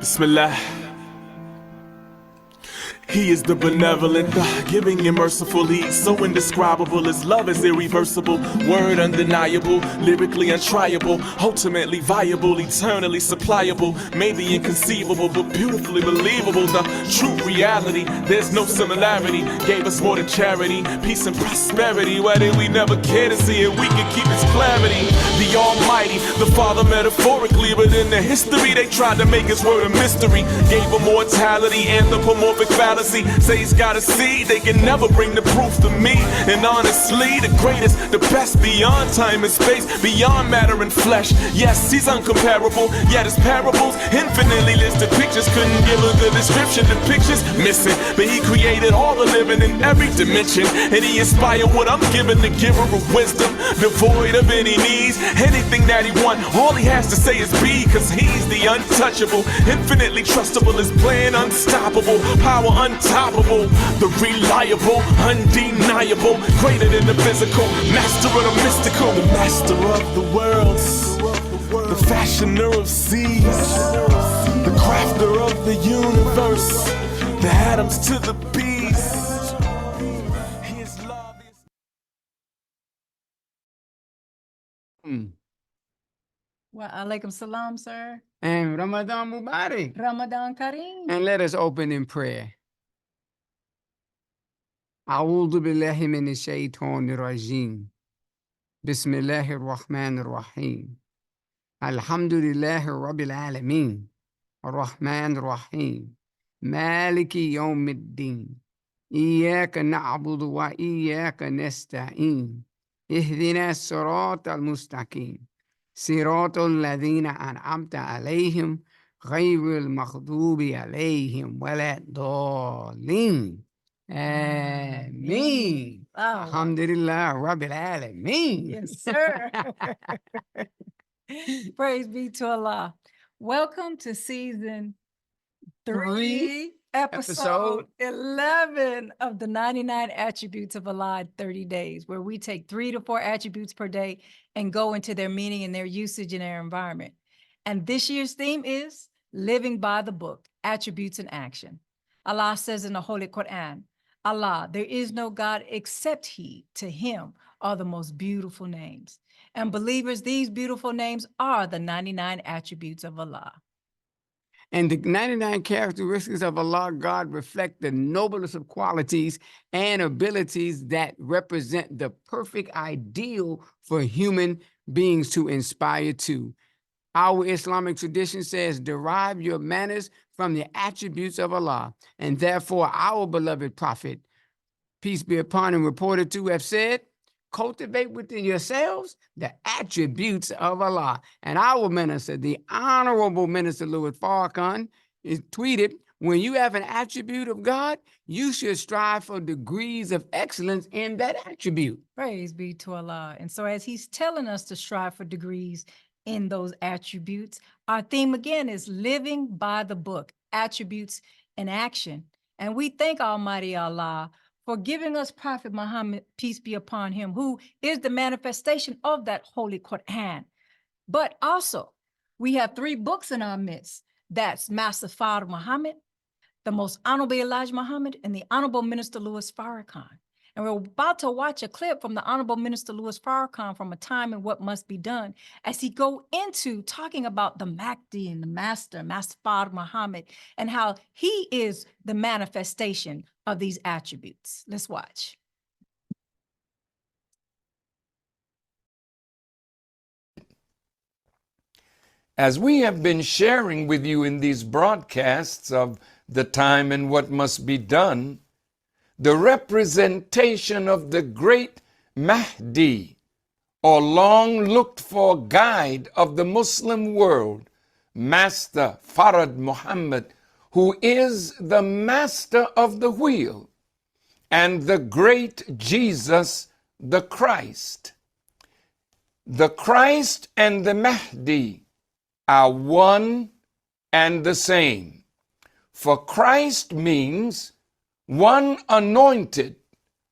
Bismillah. He is the benevolent, the giving and merciful. He's so indescribable. His love is irreversible, word undeniable, lyrically untriable, ultimately viable, eternally supplyable, maybe inconceivable, but beautifully believable. The true reality, there's no similarity. Gave us more than charity, peace and prosperity. Why did we never care to see it? We can keep its clarity. The Almighty, the Father metaphorically, but in the history they tried to make his word a mystery. Gave him mortality, anthropomorphic fallacy. Say he's got a seed, they can never bring the proof to me. And honestly, the greatest, the best, beyond time and space, beyond matter and flesh. Yes, he's uncomparable, yet his parables infinitely listed pictures couldn't give a good description. The pictures missing, but he created all the living in every dimension, and he inspired what I'm giving, the giver of wisdom, devoid of any needs. Anything that he wants, all he has to say is be, cause he's the untouchable, infinitely trustable, his plan unstoppable, power untoppable, the reliable, undeniable, greater than the physical, master of the mystical, the master of the worlds, the fashioner of seas, the crafter of the universe, the atoms to the beast. His love is... Wa alaikum salam, sir. And Ramadan Mubarak. Ramadan Kareem. And let us open in prayer. أعوذ بالله من الشيطان الرجيم. بسم الله الرحمن الرحيم. الحمد لله رب العالمين. الرحمن الرحيم. مالك يوم الدين. إياك نعبد وإياك نستعين. اهدنا الصراط المستقيم. صراط الذين أنعمت عليهم غير المغضوب عليهم ولا الضالين. Ameen. Alhamdulillah Rabbil Alameen. Yes, sir. Praise be to Allah. Welcome to season 3, episode 11 of the 99 Attributes of Allah in 30 days, where we take 3 to 4 attributes per day and go into their meaning and their usage in their environment. And this year's theme is living by the book, attributes in action. Allah says in the Holy Quran, Allah, there is no God except He. To Him are the most beautiful names. And believers, these beautiful names are the 99 attributes of Allah. And the 99 characteristics of Allah, God, reflect the noblest of qualities and abilities that represent the perfect ideal for human beings to inspire to. Our Islamic tradition says, derive your manners from the attributes of Allah. And therefore, our beloved Prophet, peace be upon him, reported to have said, cultivate within yourselves the attributes of Allah. And our minister, the Honorable Minister Louis Farrakhan, is tweeted, when you have an attribute of God, you should strive for degrees of excellence in that attribute. Praise be to Allah. And so as he's telling us to strive for degrees in those attributes, our theme again is living by the book, attributes in action. And we thank Almighty Allah for giving us Prophet Muhammad, peace be upon him, who is the manifestation of that Holy Quran. But also, we have 3 books in our midst. That's Master Fard Muhammad, the Most Honorable Elijah Muhammad, and the Honorable Minister Louis Farrakhan. And we're about to watch a clip from the Honorable Minister Louis Farrakhan from A Time and What Must Be Done, as he go into talking about the Mahdi and the Master Fard Muhammad, and how he is the manifestation of these attributes. Let's watch. As we have been sharing with you in these broadcasts of The Time and What Must Be Done, the representation of the great Mahdi, or long-looked-for guide of the Muslim world, Master Fard Muhammad, who is the master of the wheel, and the great Jesus, the Christ. The Christ and the Mahdi are one and the same, for Christ means one anointed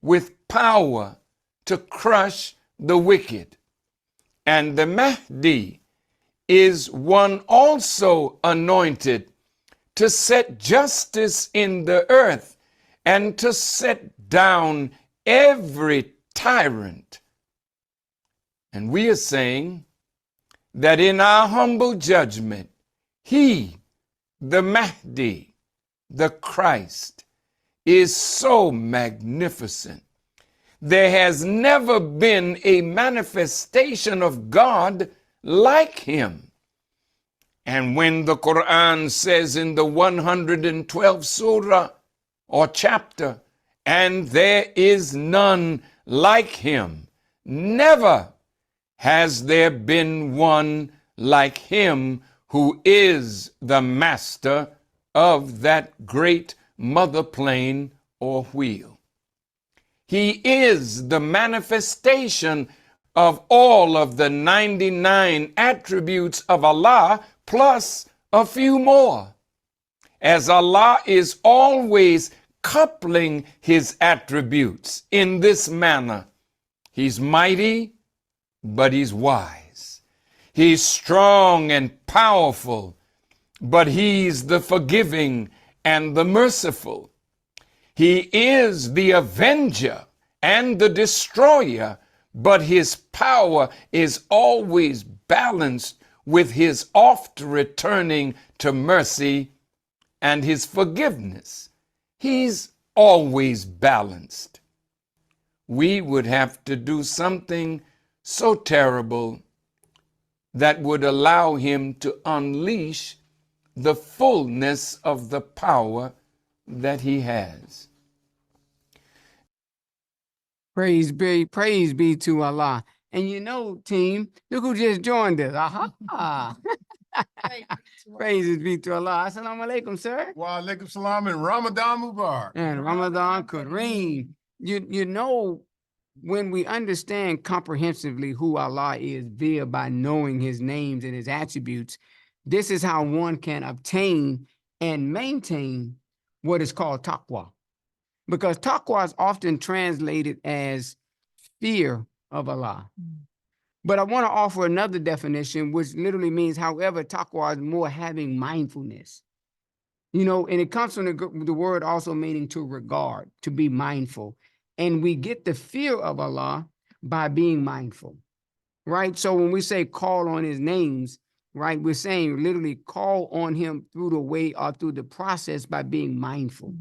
with power to crush the wicked. And the Mahdi is one also anointed to set justice in the earth and to set down every tyrant. And we are saying that in our humble judgment, he, the Mahdi, the Christ, is so magnificent. There has never been a manifestation of God like him. And when the Quran says in the 112th surah or chapter, and there is none like him, never has there been one like him who is the master of that great mother plane or wheel. He is the manifestation of all of the 99 attributes of Allah plus a few more, as Allah is always coupling his attributes in this manner. He's mighty, but he's wise. He's strong and powerful, but he's the forgiving and the merciful. He is the avenger and the destroyer, but his power is always balanced with his oft returning to mercy and his forgiveness. He's always balanced. We would have to do something so terrible that would allow him to unleash the fullness of the power that he has. Praise be to Allah. And you know, team, look who just joined us. Aha. Praises be to Allah. Assalamu alaikum, sir. Wa alaikum salam and Ramadan Mubarak. And Ramadan Kareem. You know, when we understand comprehensively who Allah is via by knowing his names and his attributes, this is how one can obtain and maintain what is called taqwa. Because taqwa is often translated as fear of Allah. But I want to offer another definition, which literally means, however, taqwa is more having mindfulness. You know, and it comes from the word also meaning to regard, to be mindful. And we get the fear of Allah by being mindful, right? So when we say call on his names, right, we're saying literally call on him through the way or through the process by being mindful.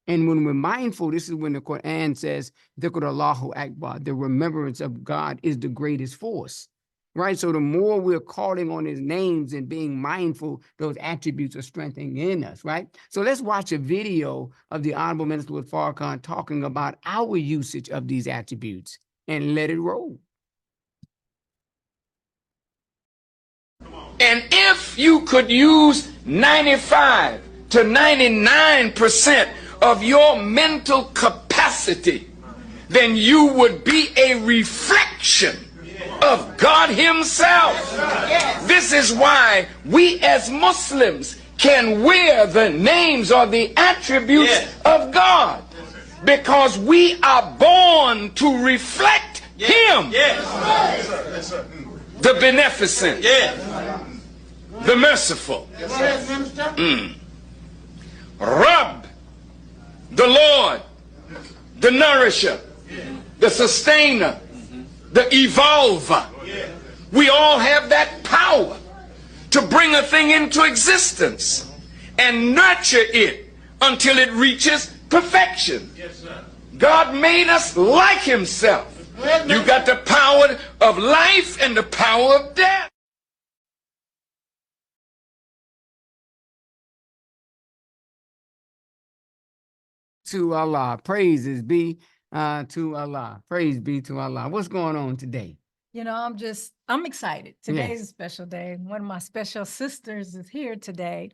And when we're mindful, this is when the Quran says, Dhikrullahu Akbar, the remembrance of God is the greatest force, right? So the more we're calling on his names and being mindful, those attributes are strengthening in us, right? So let's watch a video of the Honorable Minister with Farrakhan talking about our usage of these attributes and let it roll. And if you could use 95 to 99% of your mental capacity, then you would be a reflection of God himself. This is why we as Muslims can wear the names or the attributes of God, because we are born to reflect him. The beneficent, the merciful. Rabb, the Lord, the nourisher, the sustainer, the evolver. We all have that power to bring a thing into existence and nurture it until it reaches perfection. God made us like himself. You got the power of life and the power of death. To Allah, praises be to Allah. Praise be to Allah. What's going on today? You know, I'm excited. Today's a special day. One of my special sisters is here today.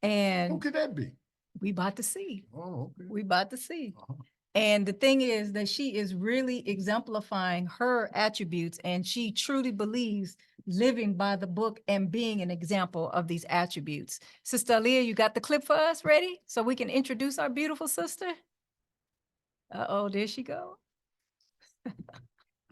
Who And could that be? we about to see. Oh, okay. We about to see. Uh-huh. And the thing is that she is really exemplifying her attributes, and she truly believes living by the book and being an example of these attributes. Sister Aliyah, you got the clip for us ready so we can introduce our beautiful sister? Uh-oh, there she go.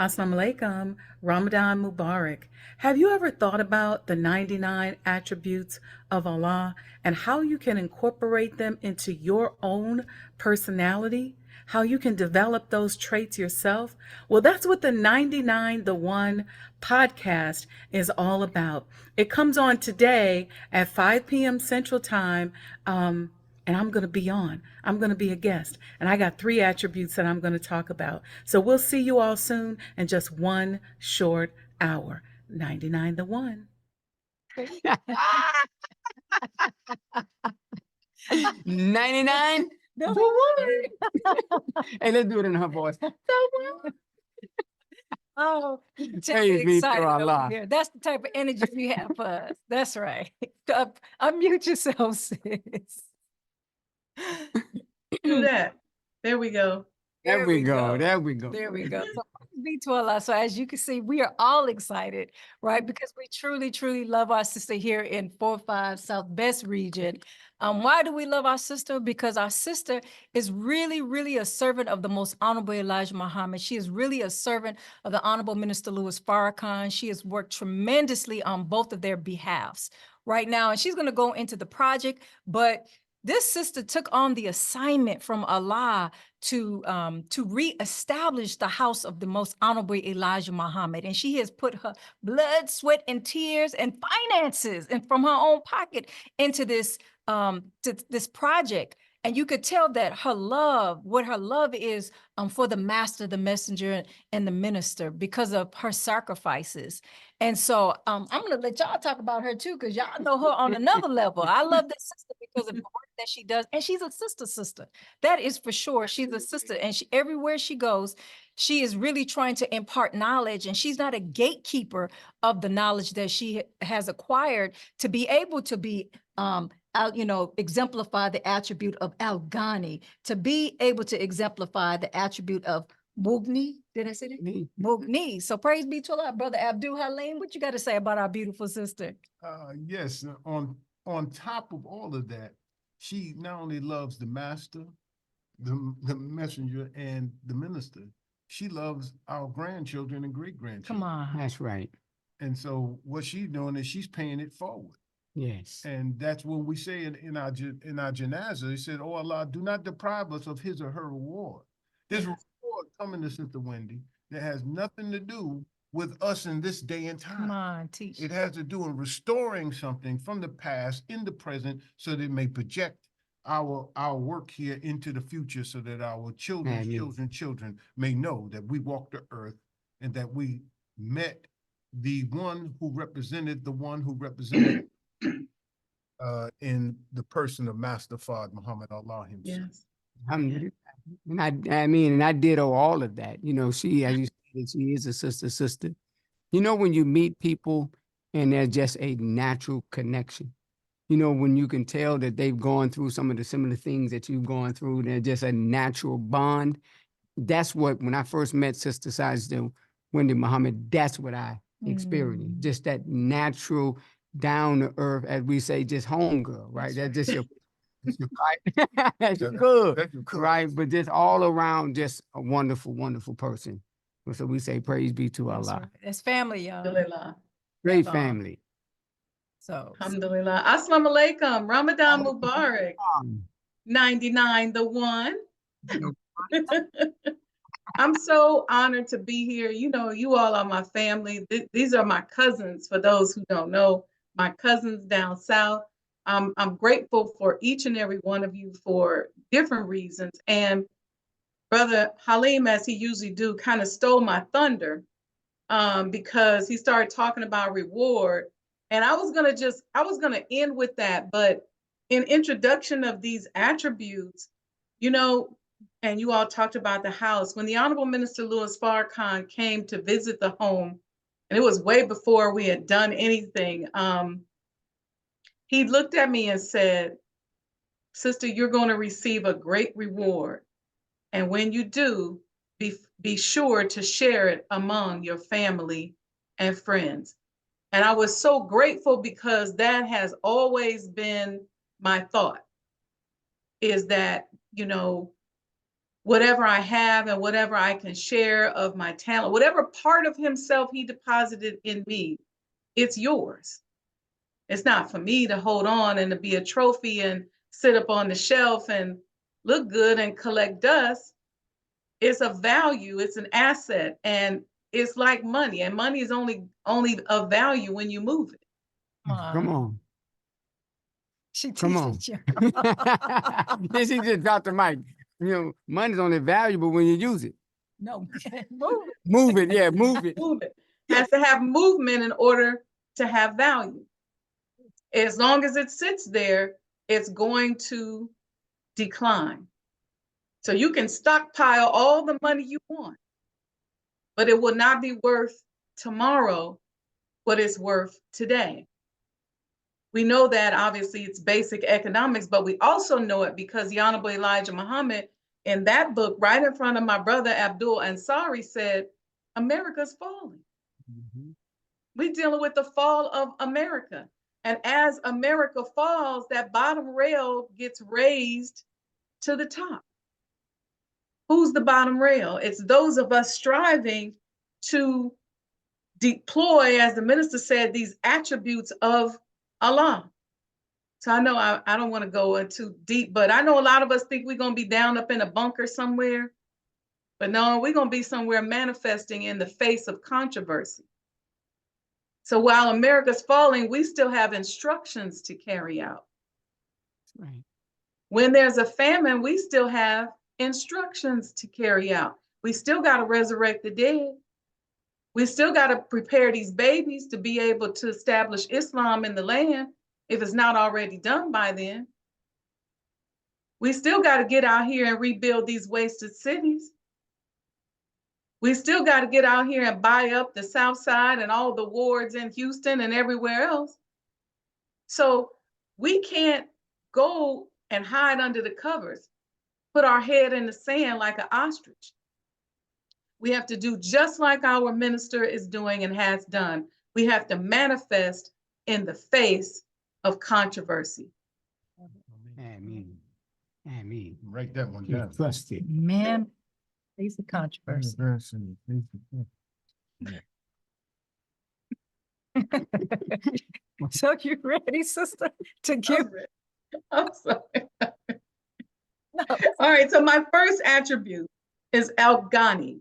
Assalamu alaikum, Ramadan Mubarak. Have you ever thought about the 99 attributes of Allah and how you can incorporate them into your own personality? How you can develop those traits yourself? Well, that's what the 99 The One podcast is all about. It comes on today at 5 p.m. Central Time. And I'm going to be on. I'm going to be a guest. And I got 3 attributes that I'm going to talk about. So we'll see you all soon in just 1 short hour. 99 The One. 99? The one. Hey, let's do it in her voice. The one. Oh, Praise be to excited over Allah. here. That's the type of energy you have for us. That's right. Unmute yourself, sis. Do that. There we go. There we go. There we go. There we go. So praise be to Allah. So as you can see, we are all excited, right? Because we truly, truly love our sister here in 4-5 South Best region. Why do we love our sister? Because our sister is really, really a servant of the most honorable Elijah Muhammad. She is really a servant of the Honorable Minister Louis Farrakhan. She has worked tremendously on both of their behalves right now. And she's going to go into the project, but this sister took on the assignment from Allah to reestablish the house of the most honorable Elijah Muhammad. And she has put her blood, sweat, and tears and finances and from her own pocket into this to this project. And you could tell that her love, what her love is for the master, the messenger, and the minister because of her sacrifices. And so I'm going to let y'all talk about her too, because y'all know her on another level. I love this sister because of the work that she does. And she's a sister. That is for sure. She's a sister. And everywhere she goes, she is really trying to impart knowledge. And she's not a gatekeeper of the knowledge that she has acquired to be able to be exemplify the attribute of Ghaniyy, to be able to exemplify the attribute of Mughni. Did I say that? Mughni. So praise be to Allah, Brother Abdul Halim. What you got to say about our beautiful sister? Yes, on top of all of that, she not only loves the master, the messenger, and the minister, she loves our grandchildren and great-grandchildren. Come on. That's right. And so what she's doing is she's paying it forward. Yes. And that's when we say in our janazah, he said, "Oh Allah, do not deprive us of his or her reward." There's a reward coming to Sister Wendy that has nothing to do with us in this day and time. Come on, teach. It has to do in restoring something from the past in the present so that it may project our work here into the future so that our children may know that we walked the earth and that we met the one who represented in the person of Master Fard Muhammad Allah himself. Yes. And I did all of that. She, as you said, she is a sister. When you meet people and there's just a natural connection, when you can tell that they've gone through some of the similar things that you've gone through, there's just a natural bond. That's what, when I first met Sister Sajdah, Wendy Muhammad, that's what I experienced. Just that natural, down to earth, as we say, just homegirl, right? That's just your right. That's good, right? But just all around, just a wonderful, wonderful person. So we say, praise be to Allah. Right. It's family, y'all. Alhamdulillah. Great family. So Alhamdulillah. Assalamu alaikum. Ramadan Mubarak. 99 The One. I'm so honored to be here. You all are my family. These are my cousins, for those who don't know, my cousins down south. I'm grateful for each and every one of you for different reasons. And Brother Halim, as he usually do, kind of stole my thunder because he started talking about reward. And I was gonna end with that, but in introduction of these attributes, and you all talked about the house, when the Honorable Minister Louis Farrakhan came to visit the home, and it was way before we had done anything, he looked at me and said, "Sister, you're going to receive a great reward. And when you do, be sure to share it among your family and friends." And I was so grateful because that has always been my thought, is that, whatever I have and whatever I can share of my talent, whatever part of himself he deposited in me, it's yours. It's not for me to hold on and to be a trophy and sit up on the shelf and look good and collect dust. It's a value, it's an asset, and it's like money. And money is only of value when you move it. Come on. She Come on. teaches you. Then she just dropped the mic. You know, money's only valuable when you use it. No, move it. Move it, yeah, move it. Move it. Has to have movement in order to have value. As long as it sits there, it's going to decline. So you can stockpile all the money you want, but it will not be worth tomorrow what it's worth today. We know that obviously it's basic economics, but we also know it because the Honorable Elijah Muhammad in that book, right in front of my brother Abdul Ansari, said, America's falling. We're dealing with the fall of America. And as America falls, that bottom rail gets raised to the top. Who's the bottom rail? It's those of us striving to deploy, as the minister said, these attributes of Allah. So I know I don't want to go into deep, but I know a lot of us think we're going to be down up in a bunker somewhere. But no, we're going to be somewhere manifesting in the face of controversy. So while America's falling, we still have instructions to carry out. Right. When there's a famine, we still have instructions to carry out. We still got to resurrect the dead. We still got to prepare these babies to be able to establish Islam in the land if it's not already done by then. We still got to get out here and rebuild these wasted cities. We still got to get out here and buy up the South Side and all the wards in Houston and everywhere else. So we can't go and hide under the covers, put our head in the sand like an ostrich. We have to do just like our minister is doing and has done. We have to manifest in the face of controversy. Amen. Amen. Write that one down. Trust it. Man, face of controversy. So you ready, sister, to give? I'm sorry. All right, so my first attribute is Ghaniyy,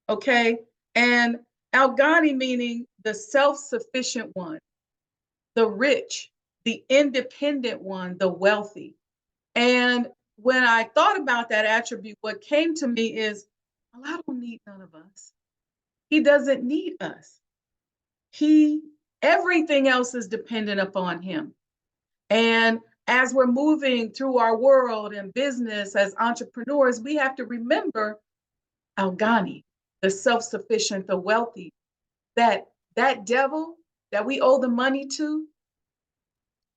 okay? And Ghaniyy meaning the self-sufficient one, the rich, the independent one, the wealthy. And when I thought about that attribute, what came to me is, Allah don't need none of us. He doesn't need us. Everything else is dependent upon him. And as we're moving through our world and business as entrepreneurs, we have to remember Ghaniyy, the self-sufficient, the wealthy, that devil that we owe the money to,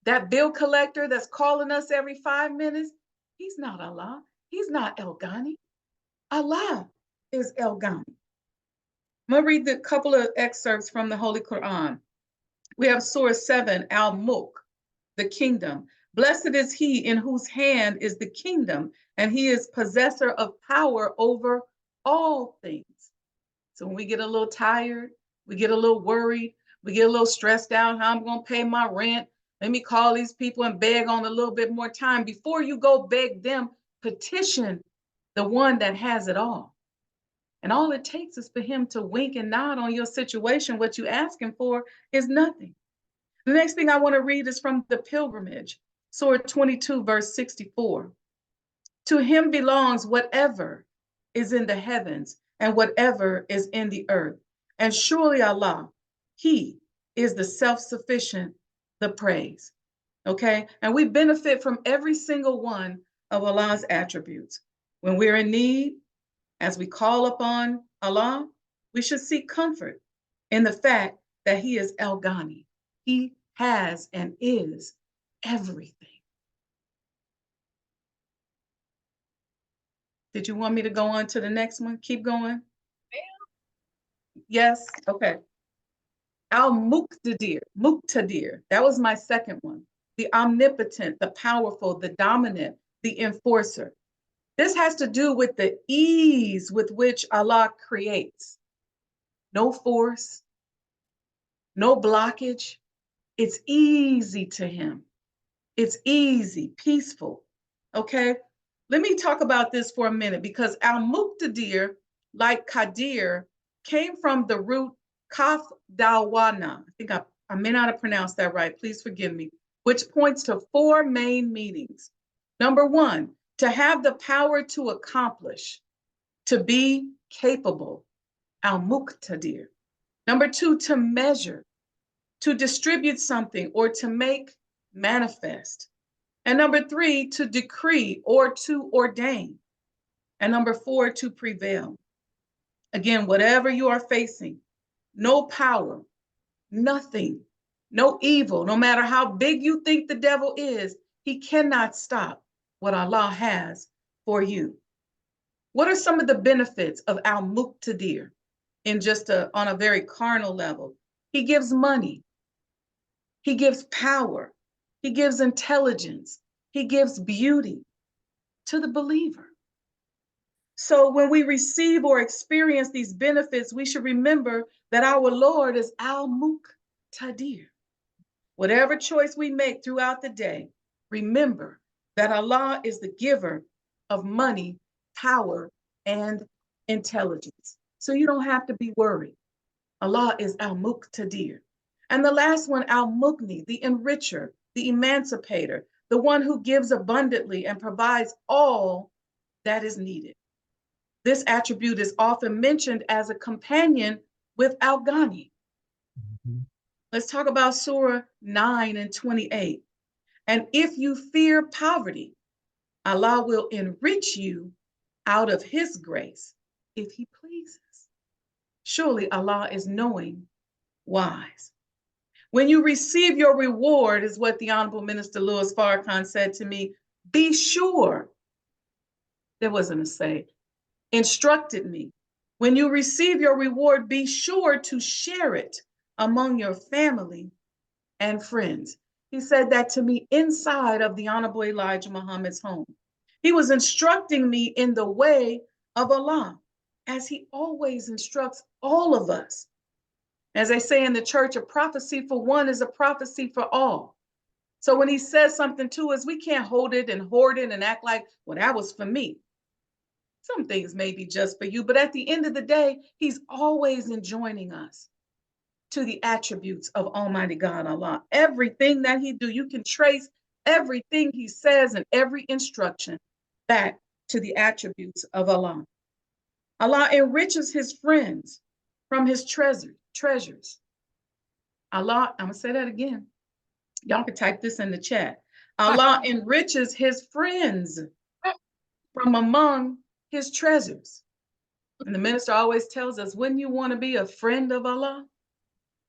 that bill collector that's calling us every 5 minutes, he's not Allah. He's not Ghaniyy. Allah is Ghaniyy. I'm going to read a couple of excerpts from the Holy Quran. We have Surah 7, Al-Mulk, the kingdom. Blessed is he in whose hand is the kingdom, and he is possessor of power over all things. So when we get a little tired, we get a little worried, we get a little stressed out, how I'm going to pay my rent. Let me call these people and beg on a little bit more time. Before you go beg them, petition the one that has it all. And all it takes is for him to wink and nod on your situation. What you asking for is nothing. The next thing I want to read is from the pilgrimage, Surah 22, verse 64. To him belongs whatever is in the heavens and whatever is in the earth. And surely Allah, he is the self-sufficient, the praise. Okay? And we benefit from every single one of Allah's attributes. When we're in need, as we call upon Allah, we should seek comfort in the fact that he is Ghaniyy. He has and is everything. Did you want me to go on to the next one? Keep going? Yes? Okay. Muqtadir. That was my second one. The omnipotent, the powerful, the dominant, the enforcer. This has to do with the ease with which Allah creates. No force, no blockage. It's easy to him. It's easy, peaceful. Okay? Let me talk about this for a minute because al-Muqtadir, like Qadir, came from the root kaf dawana. I think I may not have pronounced that right. Please forgive me. Which points to 4 main meanings. Number 1, to have the power to accomplish, to be capable, al-Muqtadir. Number 2, to measure, to distribute something or to make manifest. And number 3, to decree or to ordain. And number 4, to prevail. Again, whatever you are facing, no power, nothing, no evil, no matter how big you think the devil is, he cannot stop what Allah has for you. What are some of the benefits of al-Muqtadir in just on a very carnal level? He gives money. He gives power. He gives intelligence. He gives beauty to the believer. So when we receive or experience these benefits, we should remember that our Lord is al-Muqtadir. Whatever choice we make throughout the day, remember that Allah is the giver of money, power, and intelligence. So you don't have to be worried. Allah is al-Muqtadir. And the last one, al-Mughni, the enricher, the emancipator, the one who gives abundantly and provides all that is needed. This attribute is often mentioned as a companion with al-Ghaniyy. Let's talk about Surah 9 and 28. And if you fear poverty, Allah will enrich you out of his grace if he pleases. Surely Allah is knowing, wise. When you receive your reward, is what the Honorable Minister Louis Farrakhan said to me, be sure, there wasn't a say, instructed me. When you receive your reward, be sure to share it among your family and friends. He said that to me inside of the Honorable Elijah Muhammad's home. He was instructing me in the way of Allah, as he always instructs all of us. As they say in the church, a prophecy for one is a prophecy for all. So when he says something to us, we can't hold it and hoard it and act like, well, that was for me. Some things may be just for you, but at the end of the day, he's always enjoining us to the attributes of Almighty God, Allah. Everything that he do, you can trace everything he says and every instruction back to the attributes of Allah. Allah enriches his friends from his treasures. Allah, I'm gonna say that again. Y'all can type this in the chat. Allah enriches his friends from among his treasures. And the minister always tells us, wouldn't you want to be a friend of Allah?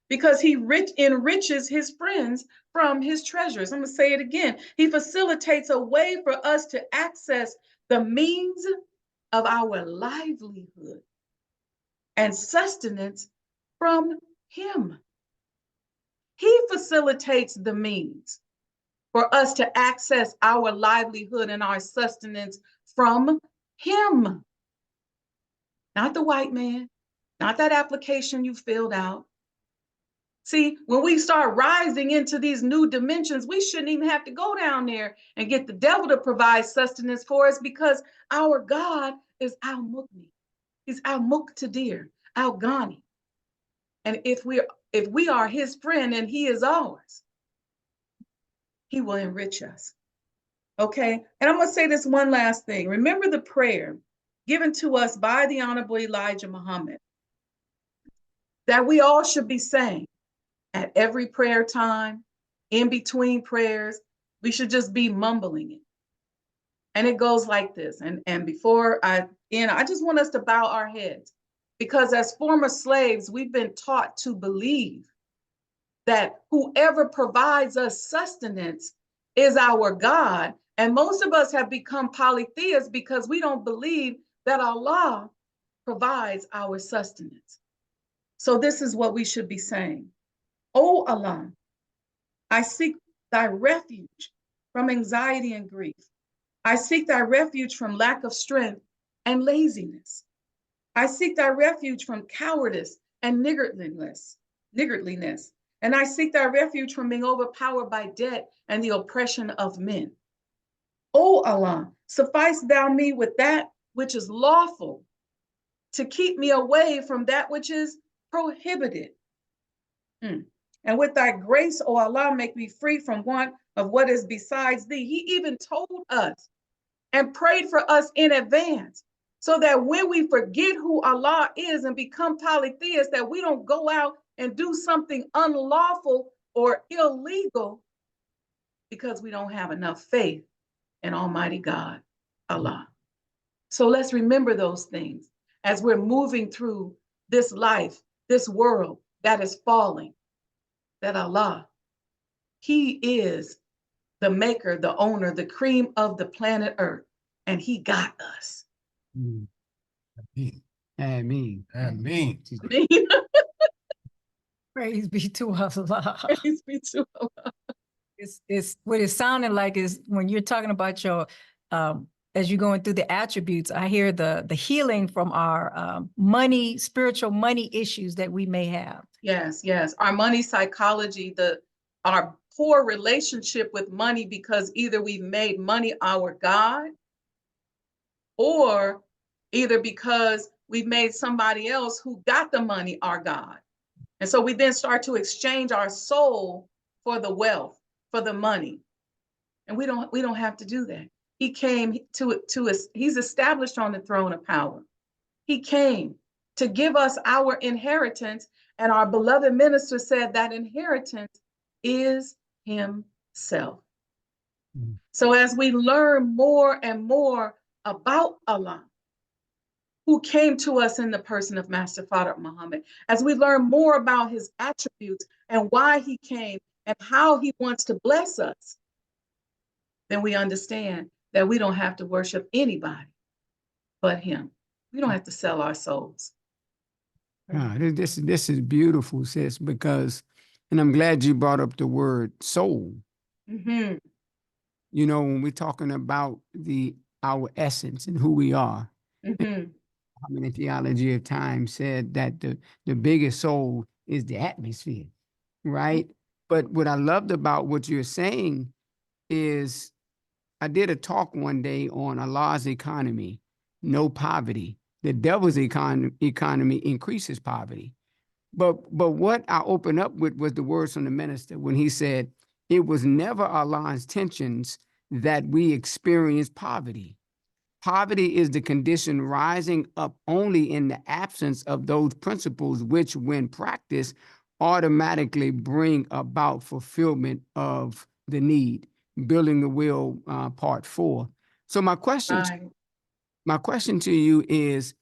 Because he enriches his friends from his treasures. I'm gonna say it again. He facilitates a way for us to access the means of our livelihood and sustenance from him. He facilitates the means for us to access our livelihood and our sustenance from him. Not the white man, not that application you filled out. See, when we start rising into these new dimensions, we shouldn't even have to go down there and get the devil to provide sustenance for us, because our God is al-Mughni. He's al-Muqtadir, al-Ghaniyy. And if we are his friend and he is ours, he will enrich us. Okay? And I'm going to say this one last thing. Remember the prayer given to us by the Honorable Elijah Muhammad that we all should be saying at every prayer time, in between prayers. We should just be mumbling it. And it goes like this. And before I end, I just want us to bow our heads, because as former slaves, we've been taught to believe that whoever provides us sustenance is our God. And most of us have become polytheists because we don't believe that Allah provides our sustenance. So this is what we should be saying. O Allah, I seek thy refuge from anxiety and grief. I seek thy refuge from lack of strength and laziness. I seek thy refuge from cowardice and niggardliness. And I seek thy refuge from being overpowered by debt and the oppression of men. O Allah, suffice thou me with that which is lawful, to keep me away from that which is prohibited. And with thy grace, O Allah, make me free from want of what is besides thee. He even told us and prayed for us in advance, so that when we forget who Allah is and become polytheists, that we don't go out and do something unlawful or illegal because we don't have enough faith in Almighty God, Allah. So let's remember those things as we're moving through this life, this world that is falling, that Allah, He is the maker, the owner, the cream of the planet Earth, and He got us. Ameen. Ameen. Praise be to Allah. Praise be to Allah. It's what it sounded like is when you're talking about your as you're going through the attributes, I hear the healing from our money, spiritual money issues that we may have. Yes, yes. Our money psychology, our poor relationship with money, because either we've made money our God, or either because we've made somebody else who got the money our God. And so we then start to exchange our soul for the wealth, for the money. And we don't have to do that. He came to us, he's established on the throne of power. He came to give us our inheritance, and our beloved minister said that inheritance is himself. So as we learn more and more about Allah, who came to us in the person of Master Father Muhammad, as we learn more about his attributes and why he came and how he wants to bless us, then we understand that we don't have to worship anybody but him. We don't have to sell our souls. This is beautiful, sis, because, and I'm glad you brought up the word soul. Mm-hmm. You know, when we're talking about our essence and who we are, Mm-hmm. in theology of time said that the biggest soul is the atmosphere, right? But what I loved about what you're saying is, I did a talk one day on Allah's economy, no poverty. The devil's economy increases poverty. But what I opened up with was the words from the minister when he said, it was never Allah's intentions that we experience poverty. Poverty is the condition rising up only in the absence of those principles which, when practiced, automatically bring about fulfillment of the need. Building the will, part 4. So my question to you is,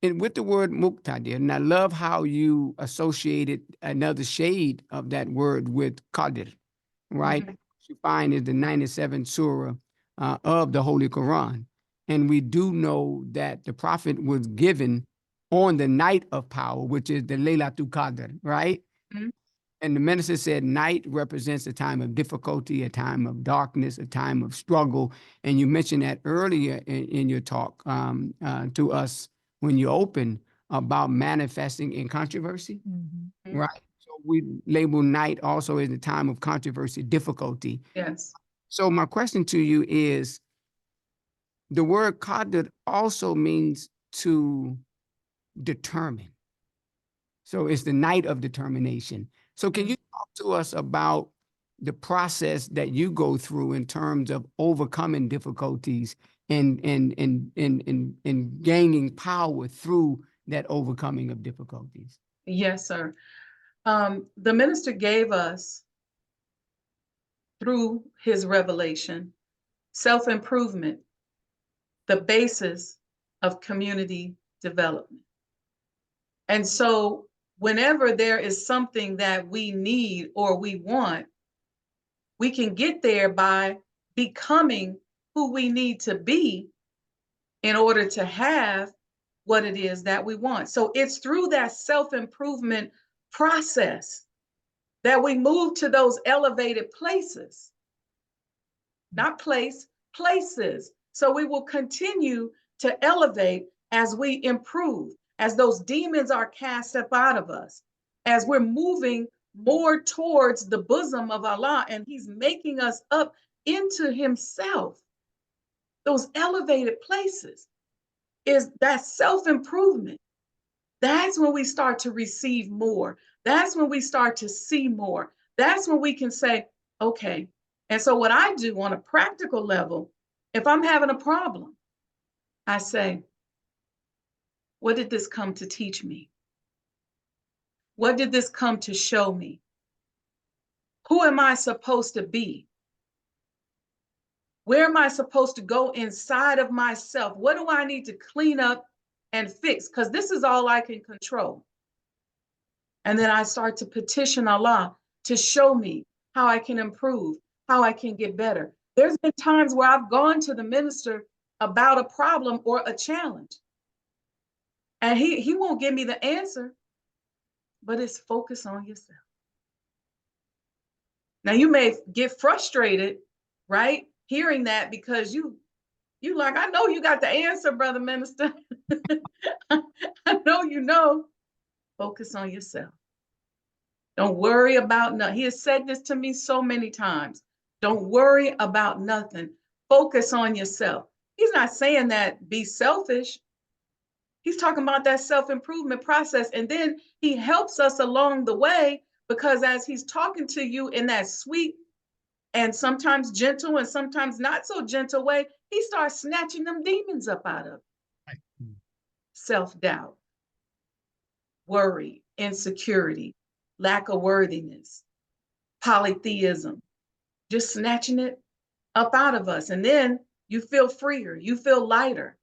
and with the word Muqtadir, and I love how you associated another shade of that word with Qadir, right? Mm-hmm. You find is the 97th surah of the Holy Quran. And we do know that the Prophet was given on the night of power, which is the Laylatul Qadr, right? Mm-hmm. And the minister said night represents a time of difficulty, a time of darkness, a time of struggle. And you mentioned that earlier in your talk to us when you opened about manifesting in controversy, Mm-hmm. right? So we label night also as a time of controversy, difficulty. Yes. So my question to you is, the word qadr also means to determine. So it's the night of determination. So can you talk to us about the process that you go through in terms of overcoming difficulties and gaining power through that overcoming of difficulties? Yes, sir. The minister gave us, through his revelation, self-improvement, the basis of community development. And so whenever there is something that we need or we want, we can get there by becoming who we need to be in order to have what it is that we want. So it's through that self-improvement process that we move to those elevated places. Not place, places. So we will continue to elevate as we improve, as those demons are cast up out of us, as we're moving more towards the bosom of Allah, and he's making us up into himself. Those elevated places is that self-improvement. That's when we start to receive more. That's when we start to see more. That's when we can say, okay. And so what I do on a practical level, if I'm having a problem, I say, what did this come to teach me? What did this come to show me? Who am I supposed to be? Where am I supposed to go inside of myself? What do I need to clean up and fix? Because this is all I can control. And then I start to petition Allah to show me how I can improve, how I can get better. There's been times where I've gone to the minister about a problem or a challenge, and he won't give me the answer, but it's focus on yourself. Now you may get frustrated, right? Hearing that, because you like, I know you got the answer, brother minister. I know you know. Focus on yourself. Don't worry about nothing. He has said this to me so many times. Don't worry about nothing. Focus on yourself. He's not saying that be selfish. He's talking about that self-improvement process. And then he helps us along the way, because as he's talking to you in that sweet and sometimes gentle and sometimes not so gentle way, he starts snatching them demons up out of it. Self-doubt, worry, insecurity, lack of worthiness, polytheism, just snatching it up out of us. And then you feel freer, you feel lighter.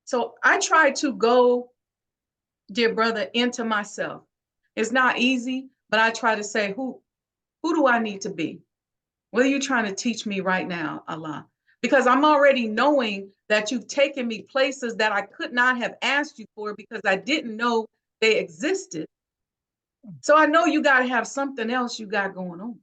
So I try to go, dear brother, into myself. It's not easy, but I try to say, who do I need to be? What are you trying to teach me right now, Allah? Because I'm already knowing that you've taken me places that I could not have asked you for because I didn't know they existed. So I know you got to have something else you got going on.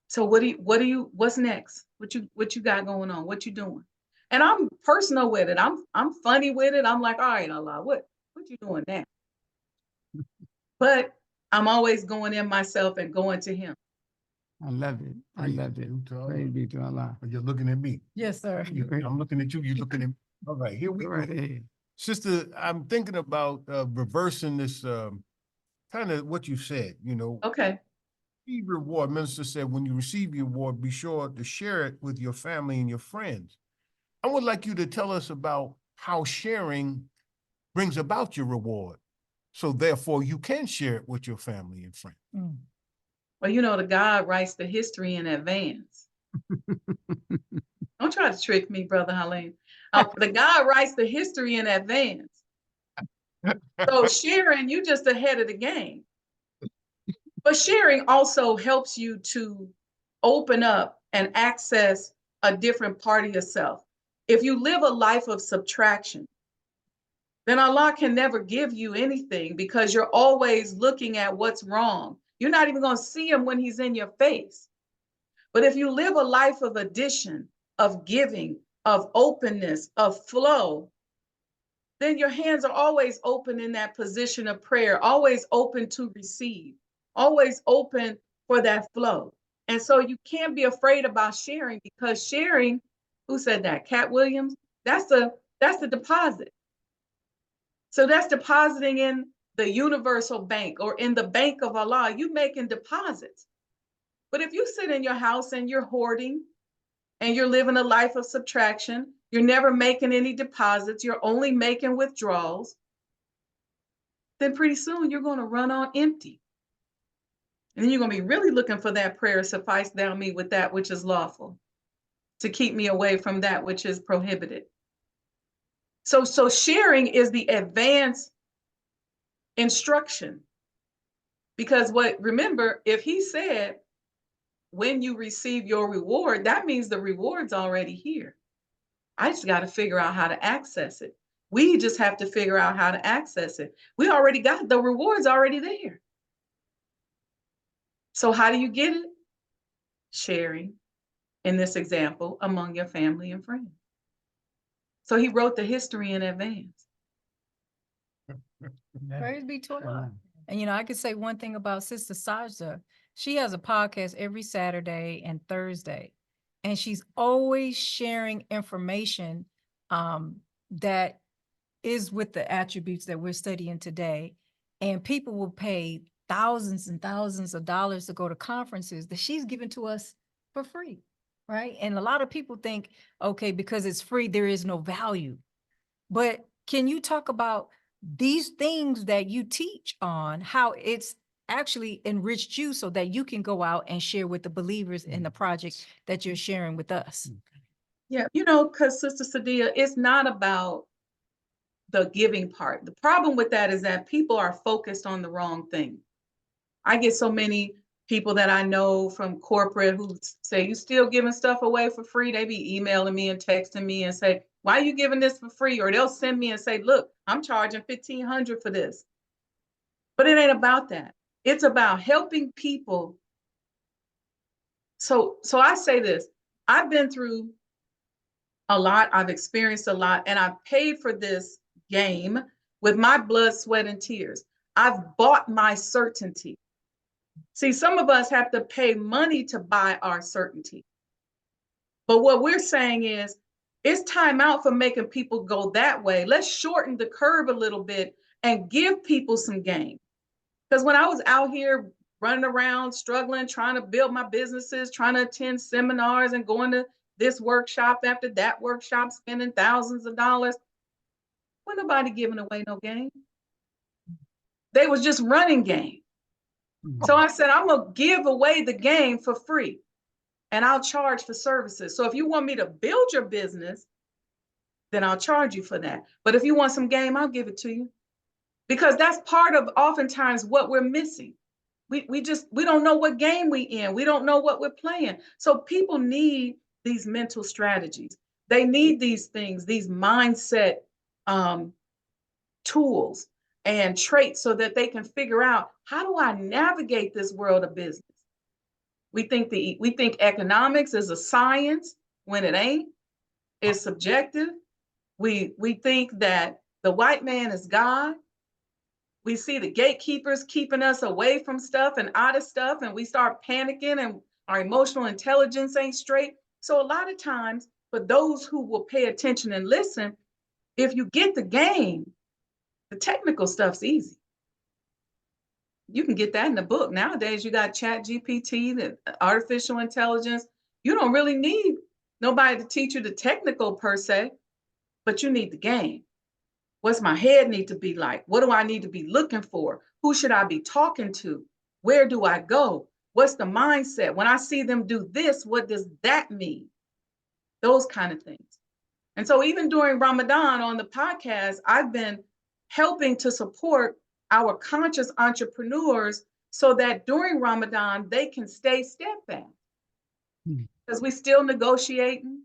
So what's next? What you got going on? What you doing? And I'm personal with it. I'm funny with it. I'm like, all right, Allah, what you doing now? But I'm always going in myself and going to him. I love it. I love it. Praise be to Allah. You're looking at me. Yes, sir. I'm looking at you. You're looking at me. All right, here we Go go. right ahead. Sister, I'm thinking about reversing this kind of what you said, Okay. Receive your reward. Minister said, when you receive your reward, be sure to share it with your family and your friends. I would like you to tell us about how sharing brings about your reward. So therefore you can share it with your family and friends. Well, the God writes the history in advance. Don't try to trick me, Brother Halim. The God writes the history in advance. So sharing, you just ahead of the game. But sharing also helps you to open up and access a different part of yourself. If you live a life of subtraction, then Allah can never give you anything because you're always looking at what's wrong. You're not even going to see him when he's in your face. But if you live a life of addition, of giving, of openness, of flow, then your hands are always open in that position of prayer, always open to receive, always open for that flow. And so you can't be afraid about sharing, because sharing, who said that? Cat Williams? That's the deposit. So that's depositing in the universal bank or in the bank of Allah. You making deposits. But if you sit in your house and you're hoarding and you're living a life of subtraction, you're never making any deposits, you're only making withdrawals, then pretty soon you're going to run on empty. And then you're going to be really looking for that prayer, suffice thou me with that which is lawful, to keep me away from that which is prohibited. So sharing is the advanced instruction. Because remember, if he said, when you receive your reward, that means the reward's already here. I just got to figure out how to access it. We just have to figure out how to access it. We already got the rewards already there. So how do you get it? Sharing in this example, among your family and friends. So he wrote the history in advance. Praise be to Allah. And I could say one thing about Sister Sajdah. She has a podcast every Saturday and Thursday, and she's always sharing information that is with the attributes that we're studying today. And people will pay thousands and thousands of dollars to go to conferences that she's given to us for free, right? And a lot of people think, okay, because it's free, there is no value. But can you talk about these things that you teach on, how it's actually enriched you so that you can go out and share with the believers in the project that you're sharing with us? Yeah, because Sister Sajdah, it's not about the giving part. The problem with that is that people are focused on the wrong thing. I get so many people that I know from corporate who say, you still giving stuff away for free? They be emailing me and texting me and say, why are you giving this for free? Or they'll send me and say, look, I'm charging $1,500 for this. But it ain't about that. It's about helping people. So I say this, I've been through a lot, I've experienced a lot, and I've paid for this game with my blood, sweat, and tears. I've bought my certainty. See, some of us have to pay money to buy our certainty. But what we're saying is, it's time out for making people go that way. Let's shorten the curve a little bit and give people some game. Because when I was out here running around, struggling, trying to build my businesses, trying to attend seminars and going to this workshop after that workshop, spending thousands of dollars, wasn't nobody giving away no game. They was just running game. So I said, I'm going to give away the game for free, and I'll charge for services. So if you want me to build your business, then I'll charge you for that. But if you want some game, I'll give it to you. Because that's part of oftentimes what we're missing. We don't know what game we in. We don't know what we're playing. So people need these mental strategies. They need these things, these mindset tools and traits so that they can figure out, how do I navigate this world of business? We think economics is a science when it ain't. It's subjective. We think that the white man is God. We see the gatekeepers keeping us away from stuff and out of stuff, and we start panicking and our emotional intelligence ain't straight. So a lot of times, for those who will pay attention and listen, if you get the game, the technical stuff's easy. You can get that in the book. Nowadays, you got ChatGPT, the artificial intelligence. You don't really need nobody to teach you the technical per se, but you need the game. What's my head need to be like? What do I need to be looking for? Who should I be talking to? Where do I go? What's the mindset? When I see them do this, what does that mean? Those kind of things. And so even during Ramadan on the podcast, I've been helping to support our conscious entrepreneurs so that during Ramadan, they can stay steadfast. Because we're still negotiating.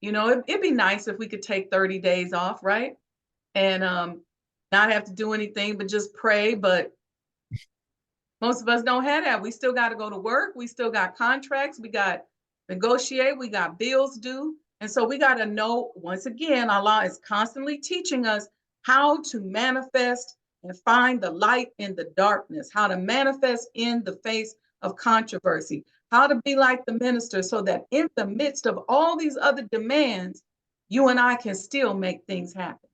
It'd be nice if we could take 30 days off, right? And not have to do anything but just pray. But most of us don't have that. We still got to go to work. We still got contracts. We got negotiate. We got bills due. And so we got to know, once again, Allah is constantly teaching us how to manifest and find the light in the darkness, how to manifest in the face of controversy, how to be like the minister so that in the midst of all these other demands, you and I can still make things happen.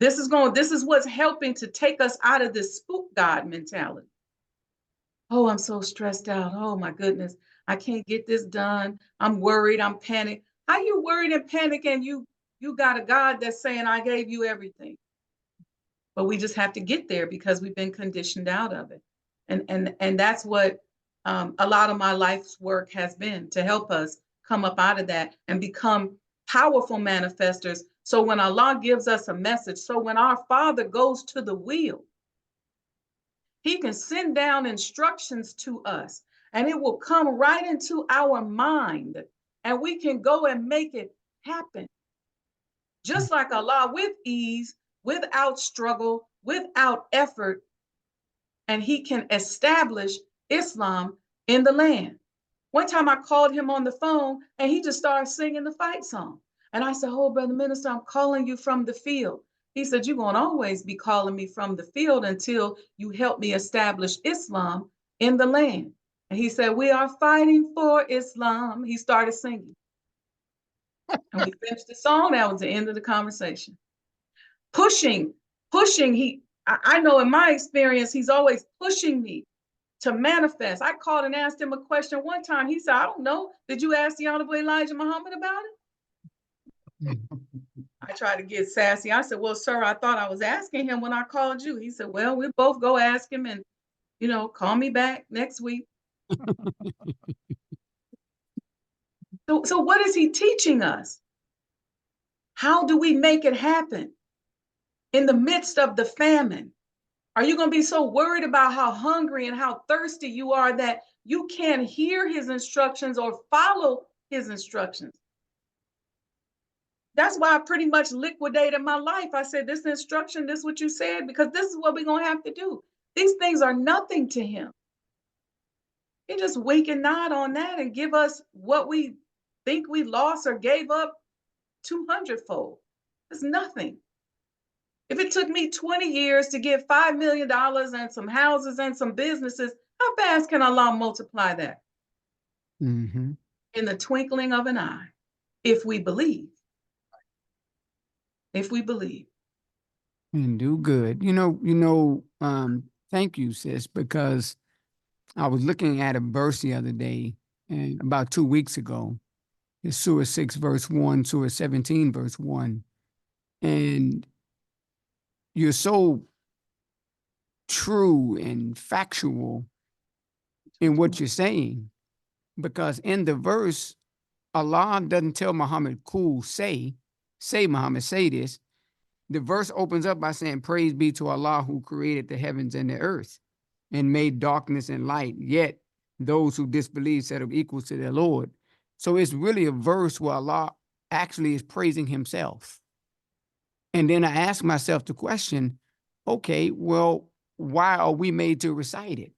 This is what's helping to take us out of this spook God mentality. Oh, I'm so stressed out. Oh my goodness, I can't get this done. I'm worried, I'm panicked. How you worried and panicked and you got a God that's saying, I gave you everything. But we just have to get there because we've been conditioned out of it. And that's what a lot of my life's work has been, to help us come up out of that and become powerful manifestors. So when Allah gives us a message, so when our Father goes to the wheel, He can send down instructions to us and it will come right into our mind and we can go and make it happen. Just like Allah, with ease, without struggle, without effort, and He can establish Islam in the land. One time I called him on the phone and he just started singing the fight song. And I said, oh, brother minister, I'm calling you from the field. He said, you're going to always be calling me from the field until you help me establish Islam in the land. And he said, we are fighting for Islam. He started singing. And we finished the song. That was the end of the conversation. Pushing. I know in my experience, he's always pushing me to manifest. I called and asked him a question one time. He said, I don't know. Did you ask the Honorable Elijah Muhammad about it? I tried to get sassy. I said, well, sir, I thought I was asking him when I called you. He said, well, we'll both go ask him and, call me back next week. So what is he teaching us? How do we make it happen in the midst of the famine? Are you going to be so worried about how hungry and how thirsty you are that you can't hear his instructions or follow his instructions? That's why I pretty much liquidated my life. I said, this instruction, this is what you said, because this is what we're going to have to do. These things are nothing to him. He just wink and nod on that and give us what we think we lost or gave up 200-fold. It's nothing. If it took me 20 years to get $5 million and some houses and some businesses, how fast can Allah multiply that? Mm-hmm. In the twinkling of an eye, if we believe. If we believe. And do good. Thank you, sis, because I was looking at a verse the other day, and about 2 weeks ago. It's Surah 6, verse 1, Surah 17, verse 1. And you're so true and factual in what you're saying, because in the verse, Allah doesn't tell Muhammad, cool, say Muhammad, say this. The verse opens up by saying, praise be to Allah who created the heavens and the earth and made darkness and light. Yet those who disbelieve set up equals to their Lord. So it's really a verse where Allah actually is praising himself. And then I ask myself the question, okay, well, why are we made to recite it?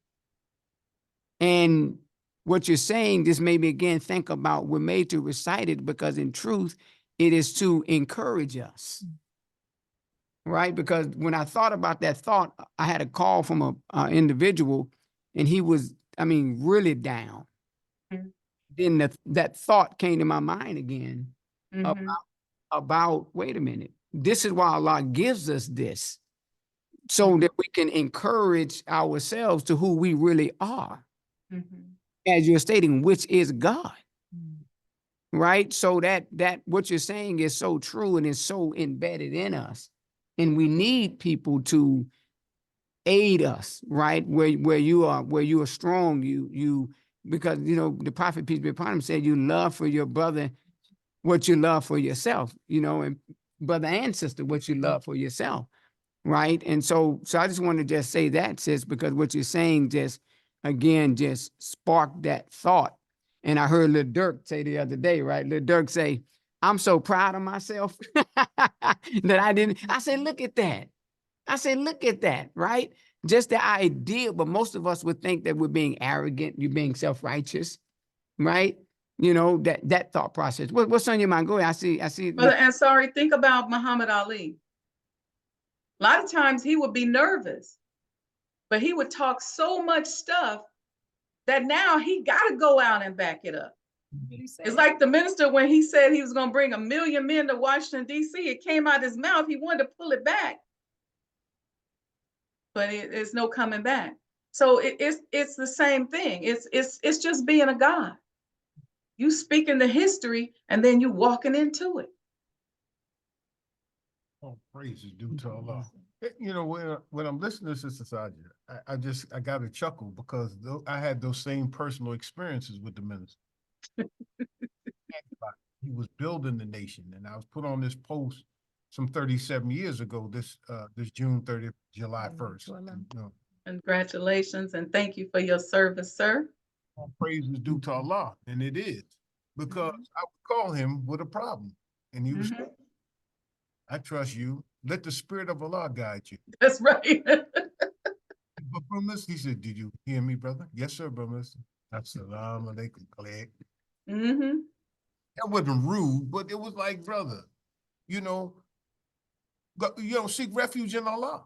And what you're saying just made me again think about we're made to recite it because in truth, it is to encourage us. Right? Because when I thought about that thought, I had a call from an individual and he was, really down. Mm-hmm. Then that thought came to my mind again about, wait a minute, this is why Allah gives us this so that we can encourage ourselves to who we really are. As you're stating, which is God. Right? So that what you're saying is so true and is so embedded in us. And we need people to aid us, right? Where you are strong, because the prophet, peace be upon him, said you love for your brother what you love for yourself, and brother and sister what you love for yourself, right? And so I just want to just say that, sis, because what you're saying just sparked that thought. And I heard Lil Durk say the other day, right? Lil Durk say, I'm so proud of myself that I say, look at that. I say, look at that, right? Just the idea, but most of us would think that we're being arrogant, you're being self-righteous, right? That thought process. What's on your mind? Go ahead. I see. Brother Ansari, think about Muhammad Ali. A lot of times he would be nervous, but he would talk so much stuff that now he got to go out and back it up. It's like the minister when he said he was going to bring 1 million men to Washington, D.C. It came out his mouth. He wanted to pull it back, but it's no coming back. So it's the same thing. It's just being a God. You speaking the history and then you walking into it. Oh, praise is due to Allah. When I'm listening to Sister Sajdah, I got to chuckle because I had those same personal experiences with the minister. He was building the nation, and I was put on this post some 37 years ago, this June 30th, July 1st. Congratulations, and thank you for your service, sir. All praise is due to Allah, and it is, because I would call him with a problem, and he was, I trust you. Let the spirit of Allah guide you. That's right. But brother, he said, did you hear me, brother? Yes, sir, brother. Assalamu alaikum, click. Mm-hmm. That wasn't rude, but it was like, brother, you know, seek refuge in Allah.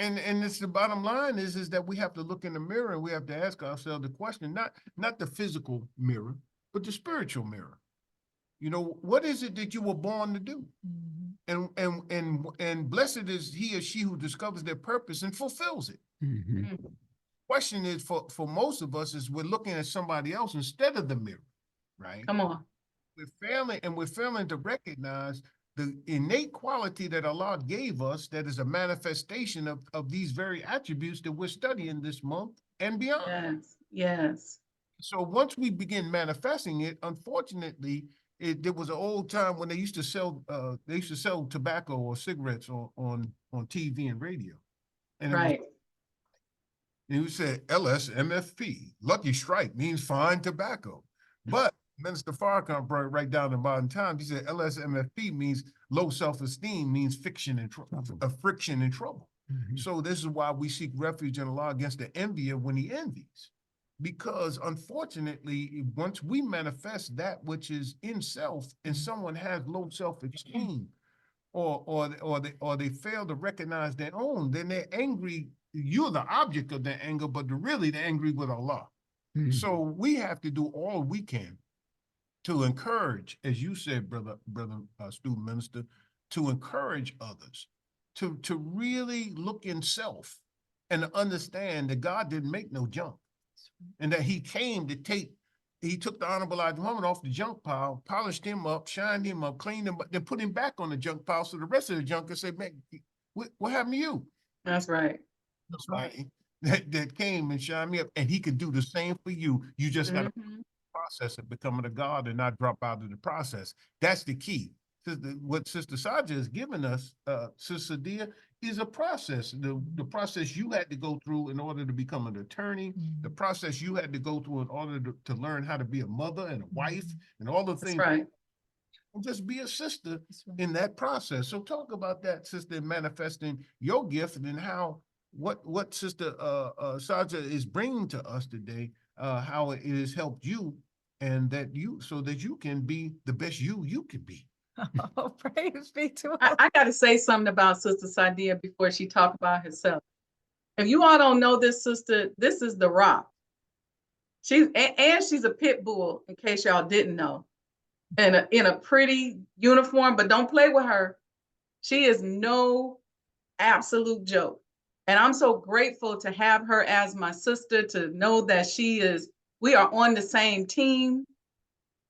And it's the bottom line is that we have to look in the mirror and we have to ask ourselves the question, not the physical mirror, but the spiritual mirror. You know, what is it that you were born to do? And blessed is he or she who discovers their purpose and fulfills it. Question is for most of us is we're looking at somebody else instead of the mirror, right? Come on. We're failing to recognize the innate quality that Allah gave us that is a manifestation of these very attributes that we're studying this month and beyond. Yes, yes. So once we begin manifesting it, unfortunately, there was an old time when they used to sell tobacco or cigarettes on TV and radio. And Right. you said LSMFP, Lucky Strike means fine tobacco. But Minister Farrakhan brought it right down in modern times. He said LSMFP means low self-esteem, means friction and trouble. So this is why we seek refuge in Allah against the envier when he envies. Because unfortunately, once we manifest that which is in self and someone has low self-esteem or they fail to recognize their own, then they're angry. You're the object of their anger, but really they're angry with Allah. So we have to do all we can to encourage, as you said, brother, student minister, to encourage others to really look in self and understand that God didn't make no junk, and that he came to he took the Honorable Elijah Muhammad off the junk pile, polished him up, shined him up, cleaned him up, then put him back on the junk pile so the rest of the junk could say, man, what happened to you? That's right. That's right. That came and shined me up, and he can do the same for you. You just got to process of becoming a God and not drop out of the process. That's the key. What Sister Sajdah has given us, Sister Dia, is a process. The process you had to go through in order to become an attorney, the process you had to go through in order to learn how to be a mother and a wife and all the things. That's right. And just be a sister in that process. So talk about that, Sister, manifesting your gift and how what Sister Sajdah is bringing to us today, how it has helped you, and so that you can be the best you can be. Oh, praise be to I, Allah. I got to say something about Sister Sajdah before she talk about herself. If you all don't know this sister, this is the Rock. She's a pit bull, in case y'all didn't know, in a pretty uniform. But don't play with her. She is no absolute joke. And I'm so grateful to have her as my sister, to know that we are on the same team.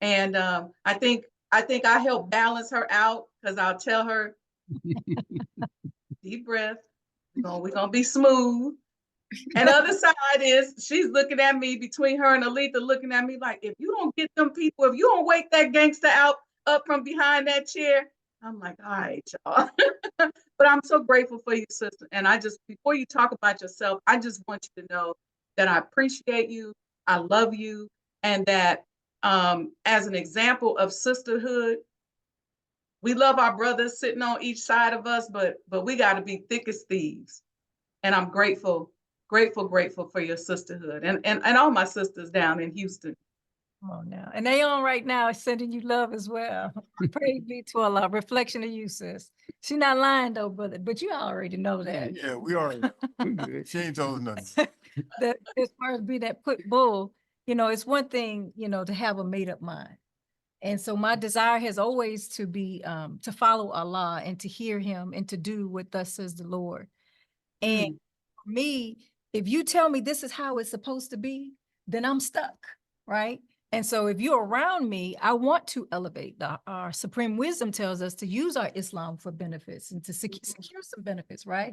And I think I help balance her out, because I'll tell her, deep breath, we're gonna be smooth. And the other side is she's looking at me, between her and Aletha, looking at me like, if you don't get them people, if you don't wake that gangster up from behind that chair, I'm like, all right, y'all. But I'm so grateful for you, sister. And before you talk about yourself, I just want you to know that I appreciate you, I love you, and that as an example of sisterhood, we love our brothers sitting on each side of us, but we got to be thick as thieves. And I'm grateful for your sisterhood and all my sisters down in Houston. Oh, now. And they on right now sending you love as well. Praise be to Allah. Reflection of you, sis. She not lying though, brother, but you already know that. Yeah, we already know. She ain't told us nothing. That as far as be that pit bull, it's one thing, to have a made up mind. And so my desire has always to be to follow Allah and to hear him and to do what thus says the Lord. And for me, if you tell me this is how it's supposed to be, then I'm stuck, right? And so if you're around me, I want to elevate. Our supreme wisdom tells us to use our Islam for benefits and to secure some benefits, right?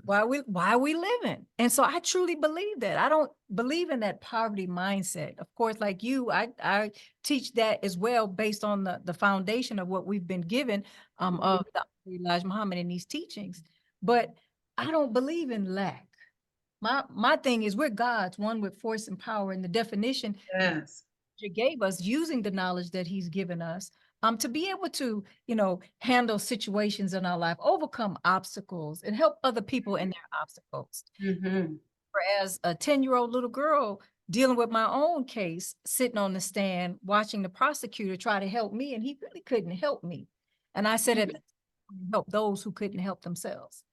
Why we living? And so I truly believe that. I don't believe in that poverty mindset. Of course, like you, I teach that as well, based on the foundation of what we've been given of Dr. Elijah Muhammad in these teachings. But I don't believe in lack. My thing is, we're God's, one with force and power, and the definition he gave us, using the knowledge that he's given us, to be able to, handle situations in our life, overcome obstacles, and help other people in their obstacles. Whereas a 10-year-old little girl dealing with my own case, sitting on the stand, watching the prosecutor try to help me, and he really couldn't help me. And I said, help those who couldn't help themselves.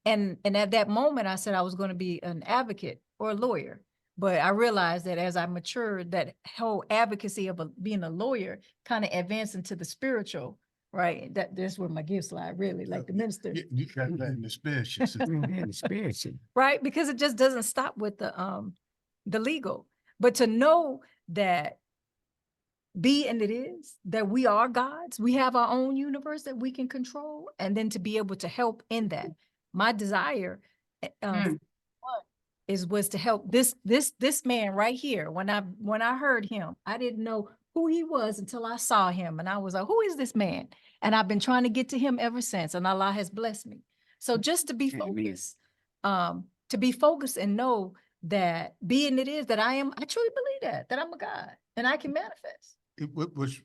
And at that moment, I said I was going to be an advocate or a lawyer. But I realized that as I matured, that whole advocacy of being a lawyer kind of advanced into the spiritual, right? That's where my gifts lie, really, like the minister. You got that in the spiritual system. In the spiritual. Right? Because it just doesn't stop with the legal. But to know that and it is, that we are gods, we have our own universe that we can control, and then to be able to help in that. My desire was to help this man right here. When I heard him, I didn't know who he was until I saw him, and I was like, who is this man? And I've been trying to get to him ever since, and Allah has blessed me. So just to be focused, and know that being it is that I truly believe that I'm a God and I can manifest.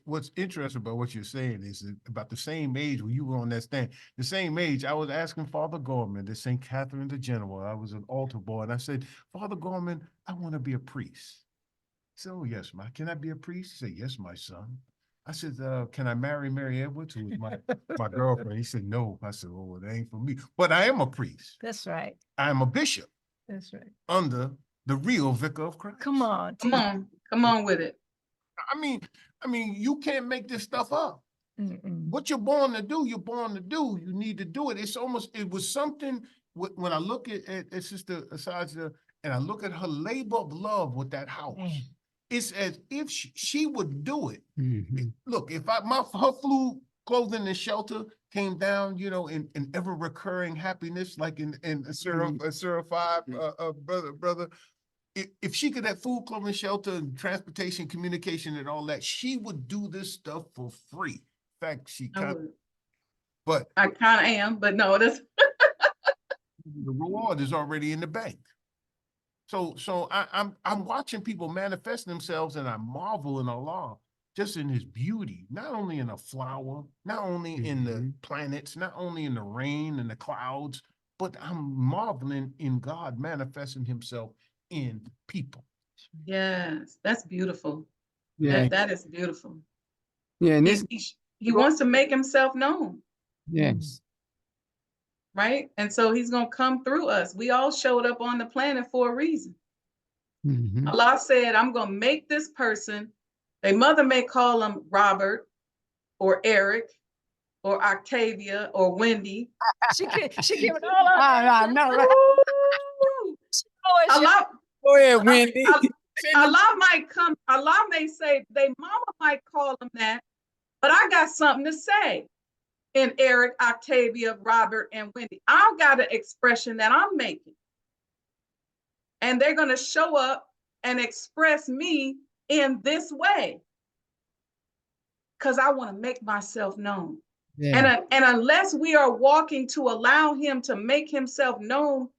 What's interesting about what you're saying is that about the same age when you were on that stand, the same age, I was asking Father Gorman, the St. Catherine the General. I was an altar boy, and I said, Father Gorman, I want to be a priest. He said, oh, yes, can I be a priest? He said, yes, my son. I said, can I marry Mary Edwards, who was my girlfriend? He said, no. I said, oh, it ain't for me. But I am a priest. That's right. I am a bishop. That's right. Under the real vicar of Christ. Come on. Come on with it. I mean, you can't make this stuff up. Mm-mm. What you're born to do, you're born to do. You need to do it. It was something when I look at Sister Sajdah and I look at her labor of love with that house. It's as if she would do it. Mm-hmm. Look, if her food, clothing, and shelter came down, in ever recurring happiness, like in Surah 5, brother. If she could have food, clothing, shelter, and transportation, communication, and all that, she would do this stuff for free. In fact, she kind of, but I kind of am, but no, that's the reward is already in the bank. So I'm watching people manifest themselves, and I marvel in Allah, just in His beauty, not only in a flower, not only in the planets, not only in the rain and the clouds, but I'm marveling in God manifesting Himself in people. yes, that's beautiful. Yeah. That is beautiful. Yeah. And He wants to make Himself known. yes. Right? And so He's going to come through us. We all showed up on the planet for a reason. Mm-hmm. Allah said, I'm going to make this person, their mother may call him Robert or Eric or Octavia or Wendy. She gave it all up. I know, right? Allah, Go ahead, Wendy. Allah may say, their mama might call them that, but I got something to say in Eric, Octavia, Robert, and Wendy. I've got an expression that I'm making. And they're going to show up and express me in this way because I want to make myself known. Yeah. And unless we are walking to allow Him to make Himself known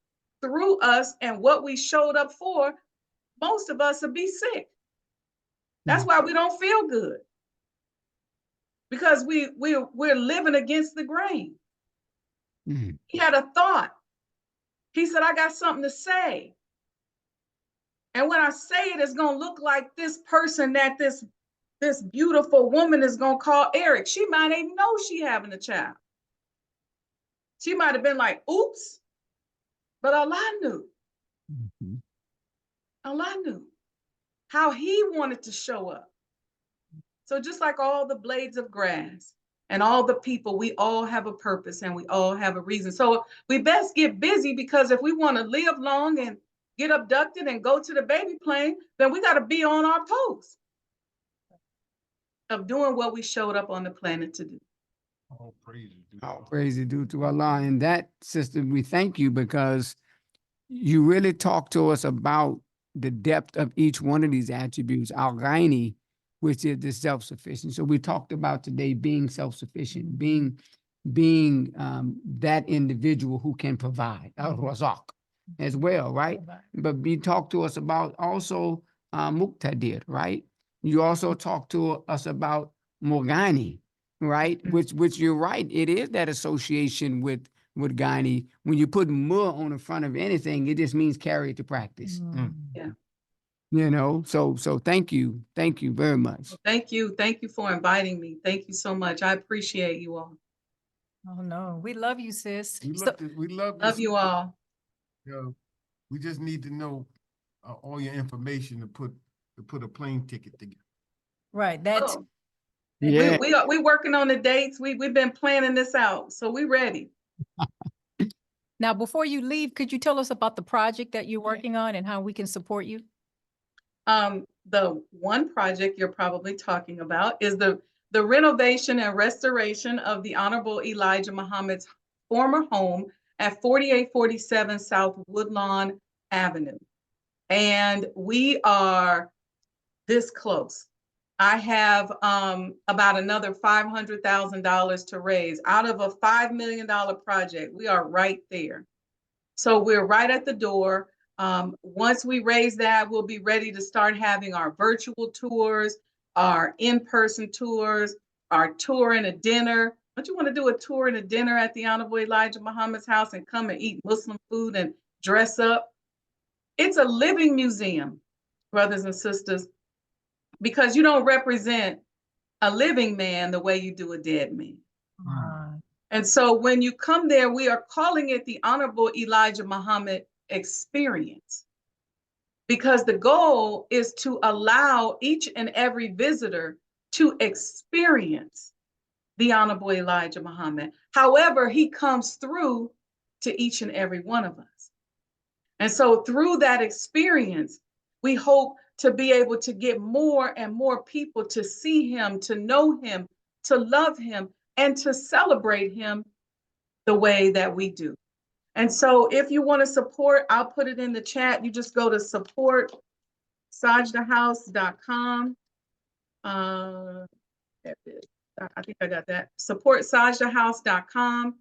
through us and what we showed up for, most of us will be sick. That's why we don't feel good, because we're living against the grain. Mm-hmm. He had a thought. He said, I got something to say. And when I say it, it's going to look like this person that this beautiful woman is going to call Eric. She might even know she having a child. She might have been like, oops. But Allah knew. Mm-hmm. Allah knew how He wanted to show up. So just like all the blades of grass and all the people, we all have a purpose and we all have a reason. So we best get busy, because if we want to live long and get abducted and go to the baby plane, then we got to be on our post of doing what we showed up on the planet to do. All praise is due to Allah. And that, sister, we thank you, because you really talked to us about the depth of each one of these attributes, Ghaniyy, which is the self-sufficient. So we talked about today being self-sufficient, being that individual who can provide, al-Razaq, as well, right? But you talked to us about also Muqtadir, right? You also talked to us about Mughni, right? Which you're right, it is that association with Ghaniyy. When you put mu on the front of anything, it just means carry it to practice. Yeah. You know, so thank you very much. Thank you for inviting me. Thank you so much. I appreciate you all. Oh, no, we love you, sis. We So- love to, we love Love you all. You know, we just need to know all your information to put a plane ticket together. right, that's, Oh, Yeah. we working on the dates. We've been planning this out, so we ready. now, before you leave, could you tell us about the project that you're working on and how we can support you? The one project you're probably talking about is the renovation and restoration of the Honorable Elijah Muhammad's former home at 4847 South Woodlawn Avenue. And we are this close. I have about another $500,000 to raise out of a $5 million project. We are right there. So we're right at the door. Once we raise that, we'll be ready to start having our virtual tours, our in-person tours, our tour and a dinner. Don't you want to do a tour and a dinner at the Honorable Elijah Muhammad's house and come and eat Muslim food and dress up? It's a living museum, brothers and sisters, because you don't represent a living man the way you do a dead man. And so when you come there, we are calling it the Honorable Elijah Muhammad Experience, because the goal is to allow each and every visitor to experience the Honorable Elijah Muhammad. However, he comes through to each and every one of us. And so through that experience, we hope to be able to get more and more people to see him, to know him, to love him, and to celebrate him the way that we do. And so if you want to support, I'll put it in the chat. You just go to support.sajdahhouse.com. I think I got that. Support.sajdahhouse.com.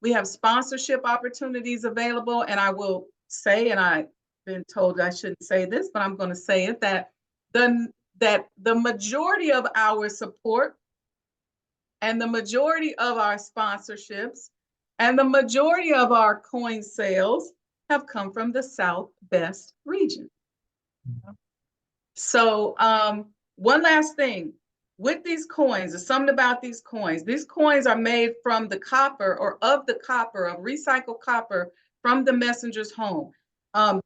We have sponsorship opportunities available, and I will say, and I've been told I shouldn't say this, but I'm going to say it, that the majority of our support and the majority of our sponsorships and the majority of our coin sales have come from the South Best region. So one last thing, with these coins, there's something about these coins. These coins are made from the copper, or of the copper, of recycled copper from the messenger's home.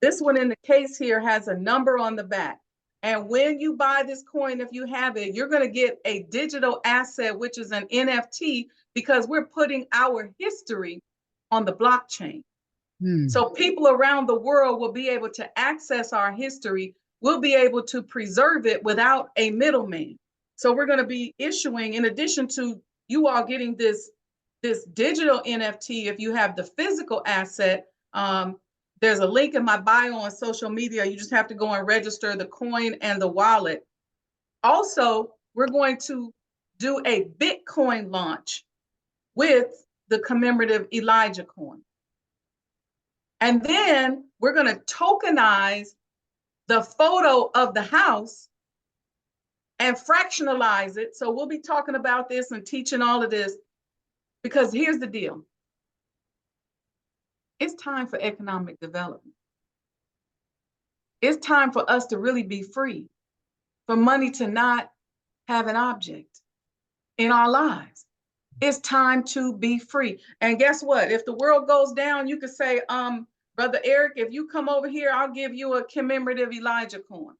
This one in the case here has a number on the back. And when you buy this coin, if you have it, you're going to get a digital asset, which is an NFT, because we're putting our history on the blockchain. So people around the world will be able to access our history. We'll be able to preserve it without a middleman. So we're going to be issuing, in addition to you all getting this digital NFT, if you have the physical asset, there's a link in my bio on social media. You just have to go and register the coin and the wallet. Also, we're going to do a Bitcoin launch with the commemorative Elijah coin. And then we're going to tokenize the photo of the house and fractionalize it. So we'll be talking about this and teaching all of this, because here's the deal. It's time for economic development. It's time for us to really be free, for money to not have an object in our lives. It's time to be free. And guess what? If the world goes down, you could say, Brother Eric, if you come over here, I'll give you a commemorative Elijah coin.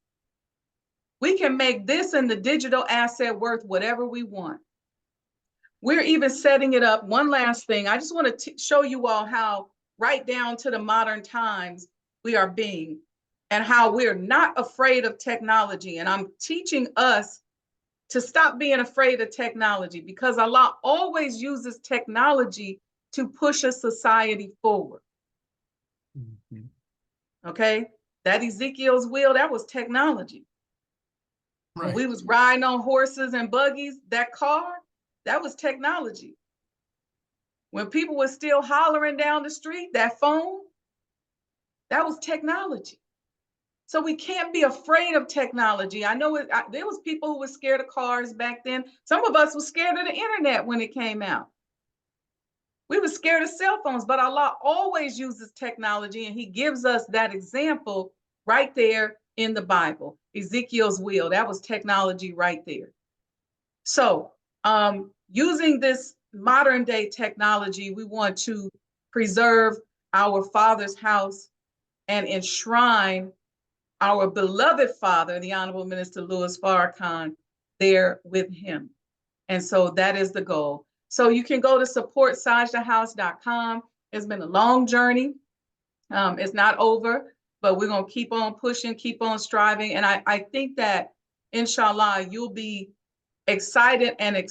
We can make this and the digital asset worth whatever we want. We're even setting it up. One last thing. I just want to show you all how right down to the modern times we are being, and how we're not afraid of technology. And I'm teaching us to stop being afraid of technology, because Allah always uses technology to push a society forward. Okay, that Ezekiel's wheel, that was technology. Right. When we was riding on horses and buggies, that car, that was technology. When people were still hollering down the street, that phone, that was technology. So we can't be afraid of technology. I know there was people who were scared of cars back then. Some of us were scared of the internet when it came out. We were scared of cell phones, but Allah always uses technology, and he gives us that example right there in the Bible. Ezekiel's wheel, that was technology right there. So using this modern day technology, we want to preserve our Father's house and enshrine our beloved father, the Honorable Minister Louis Farrakhan, there with him. And so that is the goal. So you can go to supportsajdahhouse.com. It's been a long journey. It's not over, but we're going to keep on pushing, keep on striving. And I think that, inshallah, you'll be excited and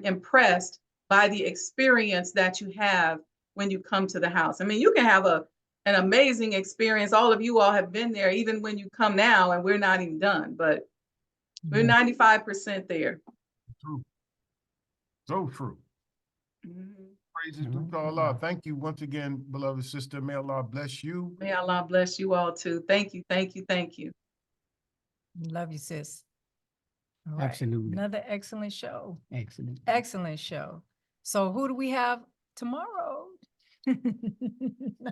impressed by the experience that you have when you come to the house. I mean, you can have an amazing experience. All of you all have been there, even when you come now, and we're not even done, but we're 95% there. True. So true. Mhm. Praises due to Allah. Thank you once again, beloved sister. May Allah bless you. May Allah bless you all too. Thank you, thank you, thank you. Love you, sis. All right. Absolutely. Another excellent show. Excellent. Excellent show. So who do we have tomorrow?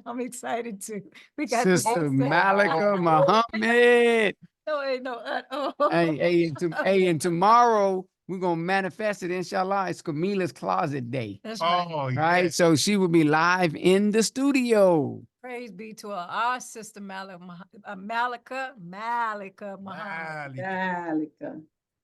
I'm excited too. We got the Sister sister. Malika Muhammad. No, ain't no. And tomorrow we're gonna manifest it, inshallah. It's Camila's Closet Day. That's right. Oh, Right. yes. So she will be live in the studio. Praise be to our sister Malika Muhammad. Malika.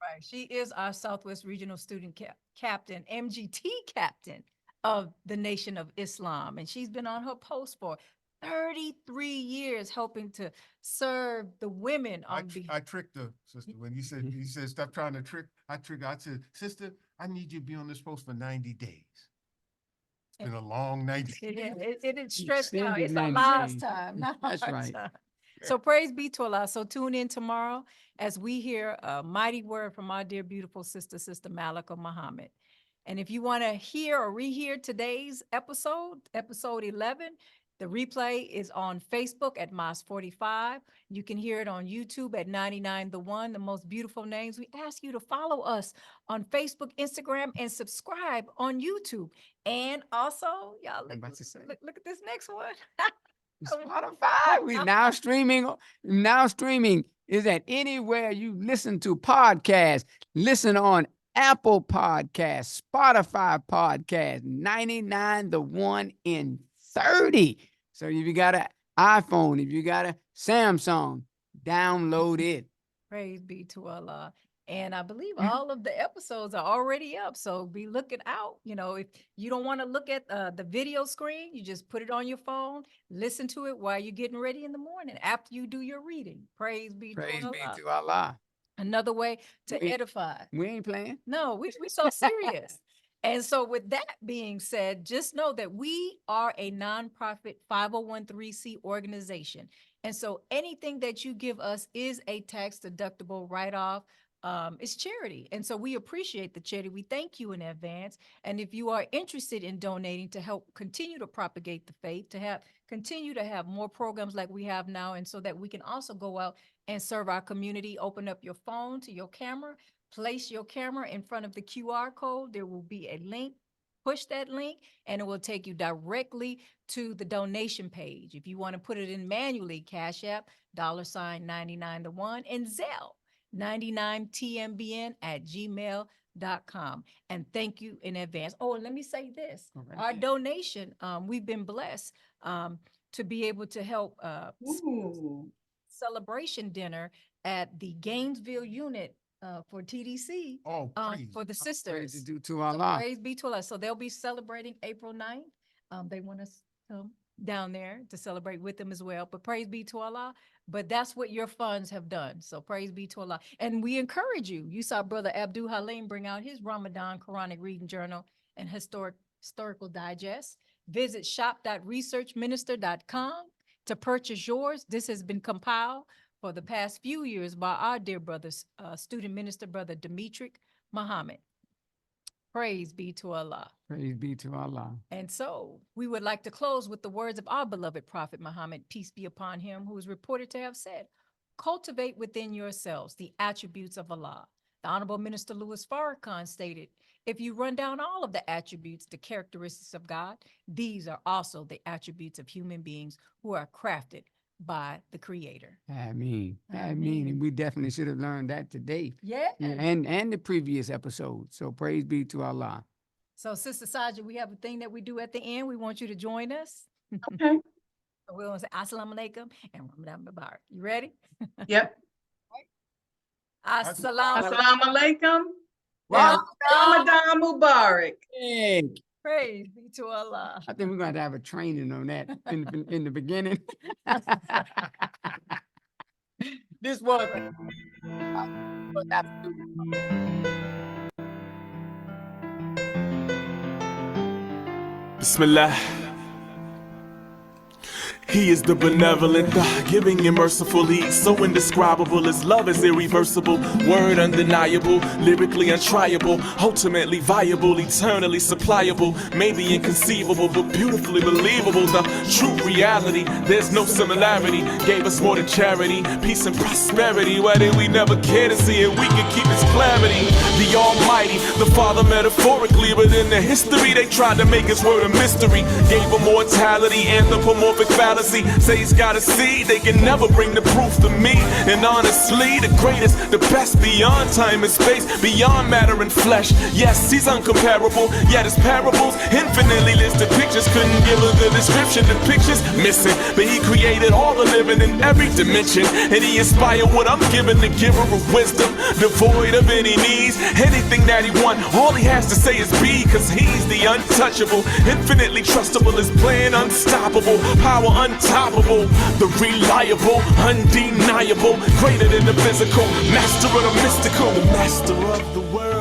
Right. She is our Southwest Regional Student Captain, MGT Captain of the Nation of Islam. And she's been on her post for 33 years helping to serve the women on I tricked her, sister. When you said stop trying to trick, I said, sister, I need you to be on this post for 90 days. It's been a long 90 days. It is stressed out. Extended It's 90 Allah's days. time, not That's our right. time. So praise be to Allah. So tune in tomorrow as we hear a mighty word from our dear beautiful sister, Sister Malika Muhammad. And if you want to hear or rehear today's episode 11, the replay is on Facebook at Mos 45. You can hear it on YouTube at 99 The One, the most beautiful names. We ask you to follow us on Facebook, Instagram, and subscribe on YouTube. And also, y'all look at this next one. Spotify. We now streaming. Now streaming is at anywhere you listen to podcasts. Listen on Apple Podcasts, Spotify Podcast, 99 The One in 30. So if you got an iPhone, if you got a Samsung, download it. Praise be to Allah. And I believe all of the episodes are already up. So be looking out. You know, if you don't want to look at the video screen, you just put it on your phone, listen to it while you're getting ready in the morning after you do your reading. Praise be to Allah. Another way to edify. We ain't playing. No, we so serious. And so with that being said, just know that we are a nonprofit 501(c)(3) organization. And so anything that you give us is a tax deductible write-off. It's charity. And so we appreciate the charity. We thank you in advance. And if you are interested in donating to help continue to propagate the faith, to continue to have more programs like we have now, and so that we can also go out and serve our community, open up your phone to your camera, place your camera in front of the QR code. There will be a link. Push that link and it will take you directly to the donation page. If you want to put it in manually, Cash App, $99 The One, and Zelle, 99tmbn@gmail.com. And thank you in advance. Oh, and let me say this. Right. Our donation, we've been blessed to be able to help celebration dinner at the Gainesville unit for TDC for the sisters. Praise due to Allah. Praise be to Allah. So they'll be celebrating April 9th. They want us down there to celebrate with them as well. But praise be to Allah. But that's what your funds have done. So praise be to Allah. And we encourage you. You saw Brother Abdul Halim bring out his Ramadan Quranic Reading Journal and Historical Digest. Visit shop.researchminister.com to purchase yours. This has been compiled for the past few years by our dear brothers, student minister, Brother Demetric Muhammad. Praise be to Allah. Praise be to Allah. And so we would like to close with the words of our beloved Prophet Muhammad, peace be upon him, who is reported to have said, cultivate within yourselves the attributes of Allah. The Honorable Minister Louis Farrakhan stated, if you run down all of the attributes, the characteristics of God, these are also the attributes of human beings who are crafted by the Creator. I mean, and we definitely should have learned that today. Yeah. And the previous episode. So praise be to Allah. So, Sister Sajdah, we have a thing that we do at the end. We want you to join us. Okay. We're going to say Assalamu alaikum and Ramadan Mubarak. You ready? Yep. Assalamu Assalamu alaikum. Yeah. Ramadan Mubarak. Hey, Praise be to Allah. I think we're going to have a training on that in the beginning. This was Bismillah. He is the benevolent, the giving and merciful. He's so indescribable. His love is irreversible, word undeniable, lyrically untriable, ultimately viable, eternally supplyable, maybe inconceivable, but beautifully believable. The true reality, there's no similarity. Gave us more than charity, peace and prosperity. Why did we never care to see it? We can keep His clarity. The Almighty, the Father metaphorically, but in the history they tried to make His word a mystery. Gave him mortality, anthropomorphic fallacy. Say He's got a seed, they can never bring the proof to me. And honestly, the greatest, the best, beyond time and space, beyond matter and flesh. Yes, He's uncomparable, yet His parables infinitely listed pictures. Couldn't give her the description, the pictures missing. But He created all the living in every dimension, and He inspired what I'm giving, the giver of wisdom, devoid of any needs. Anything that He wants, all He has to say is be, cause He's the untouchable, infinitely trustable, His plan unstoppable, power untoppable, the reliable, undeniable, greater than the physical, master of the mystical, the master of the word.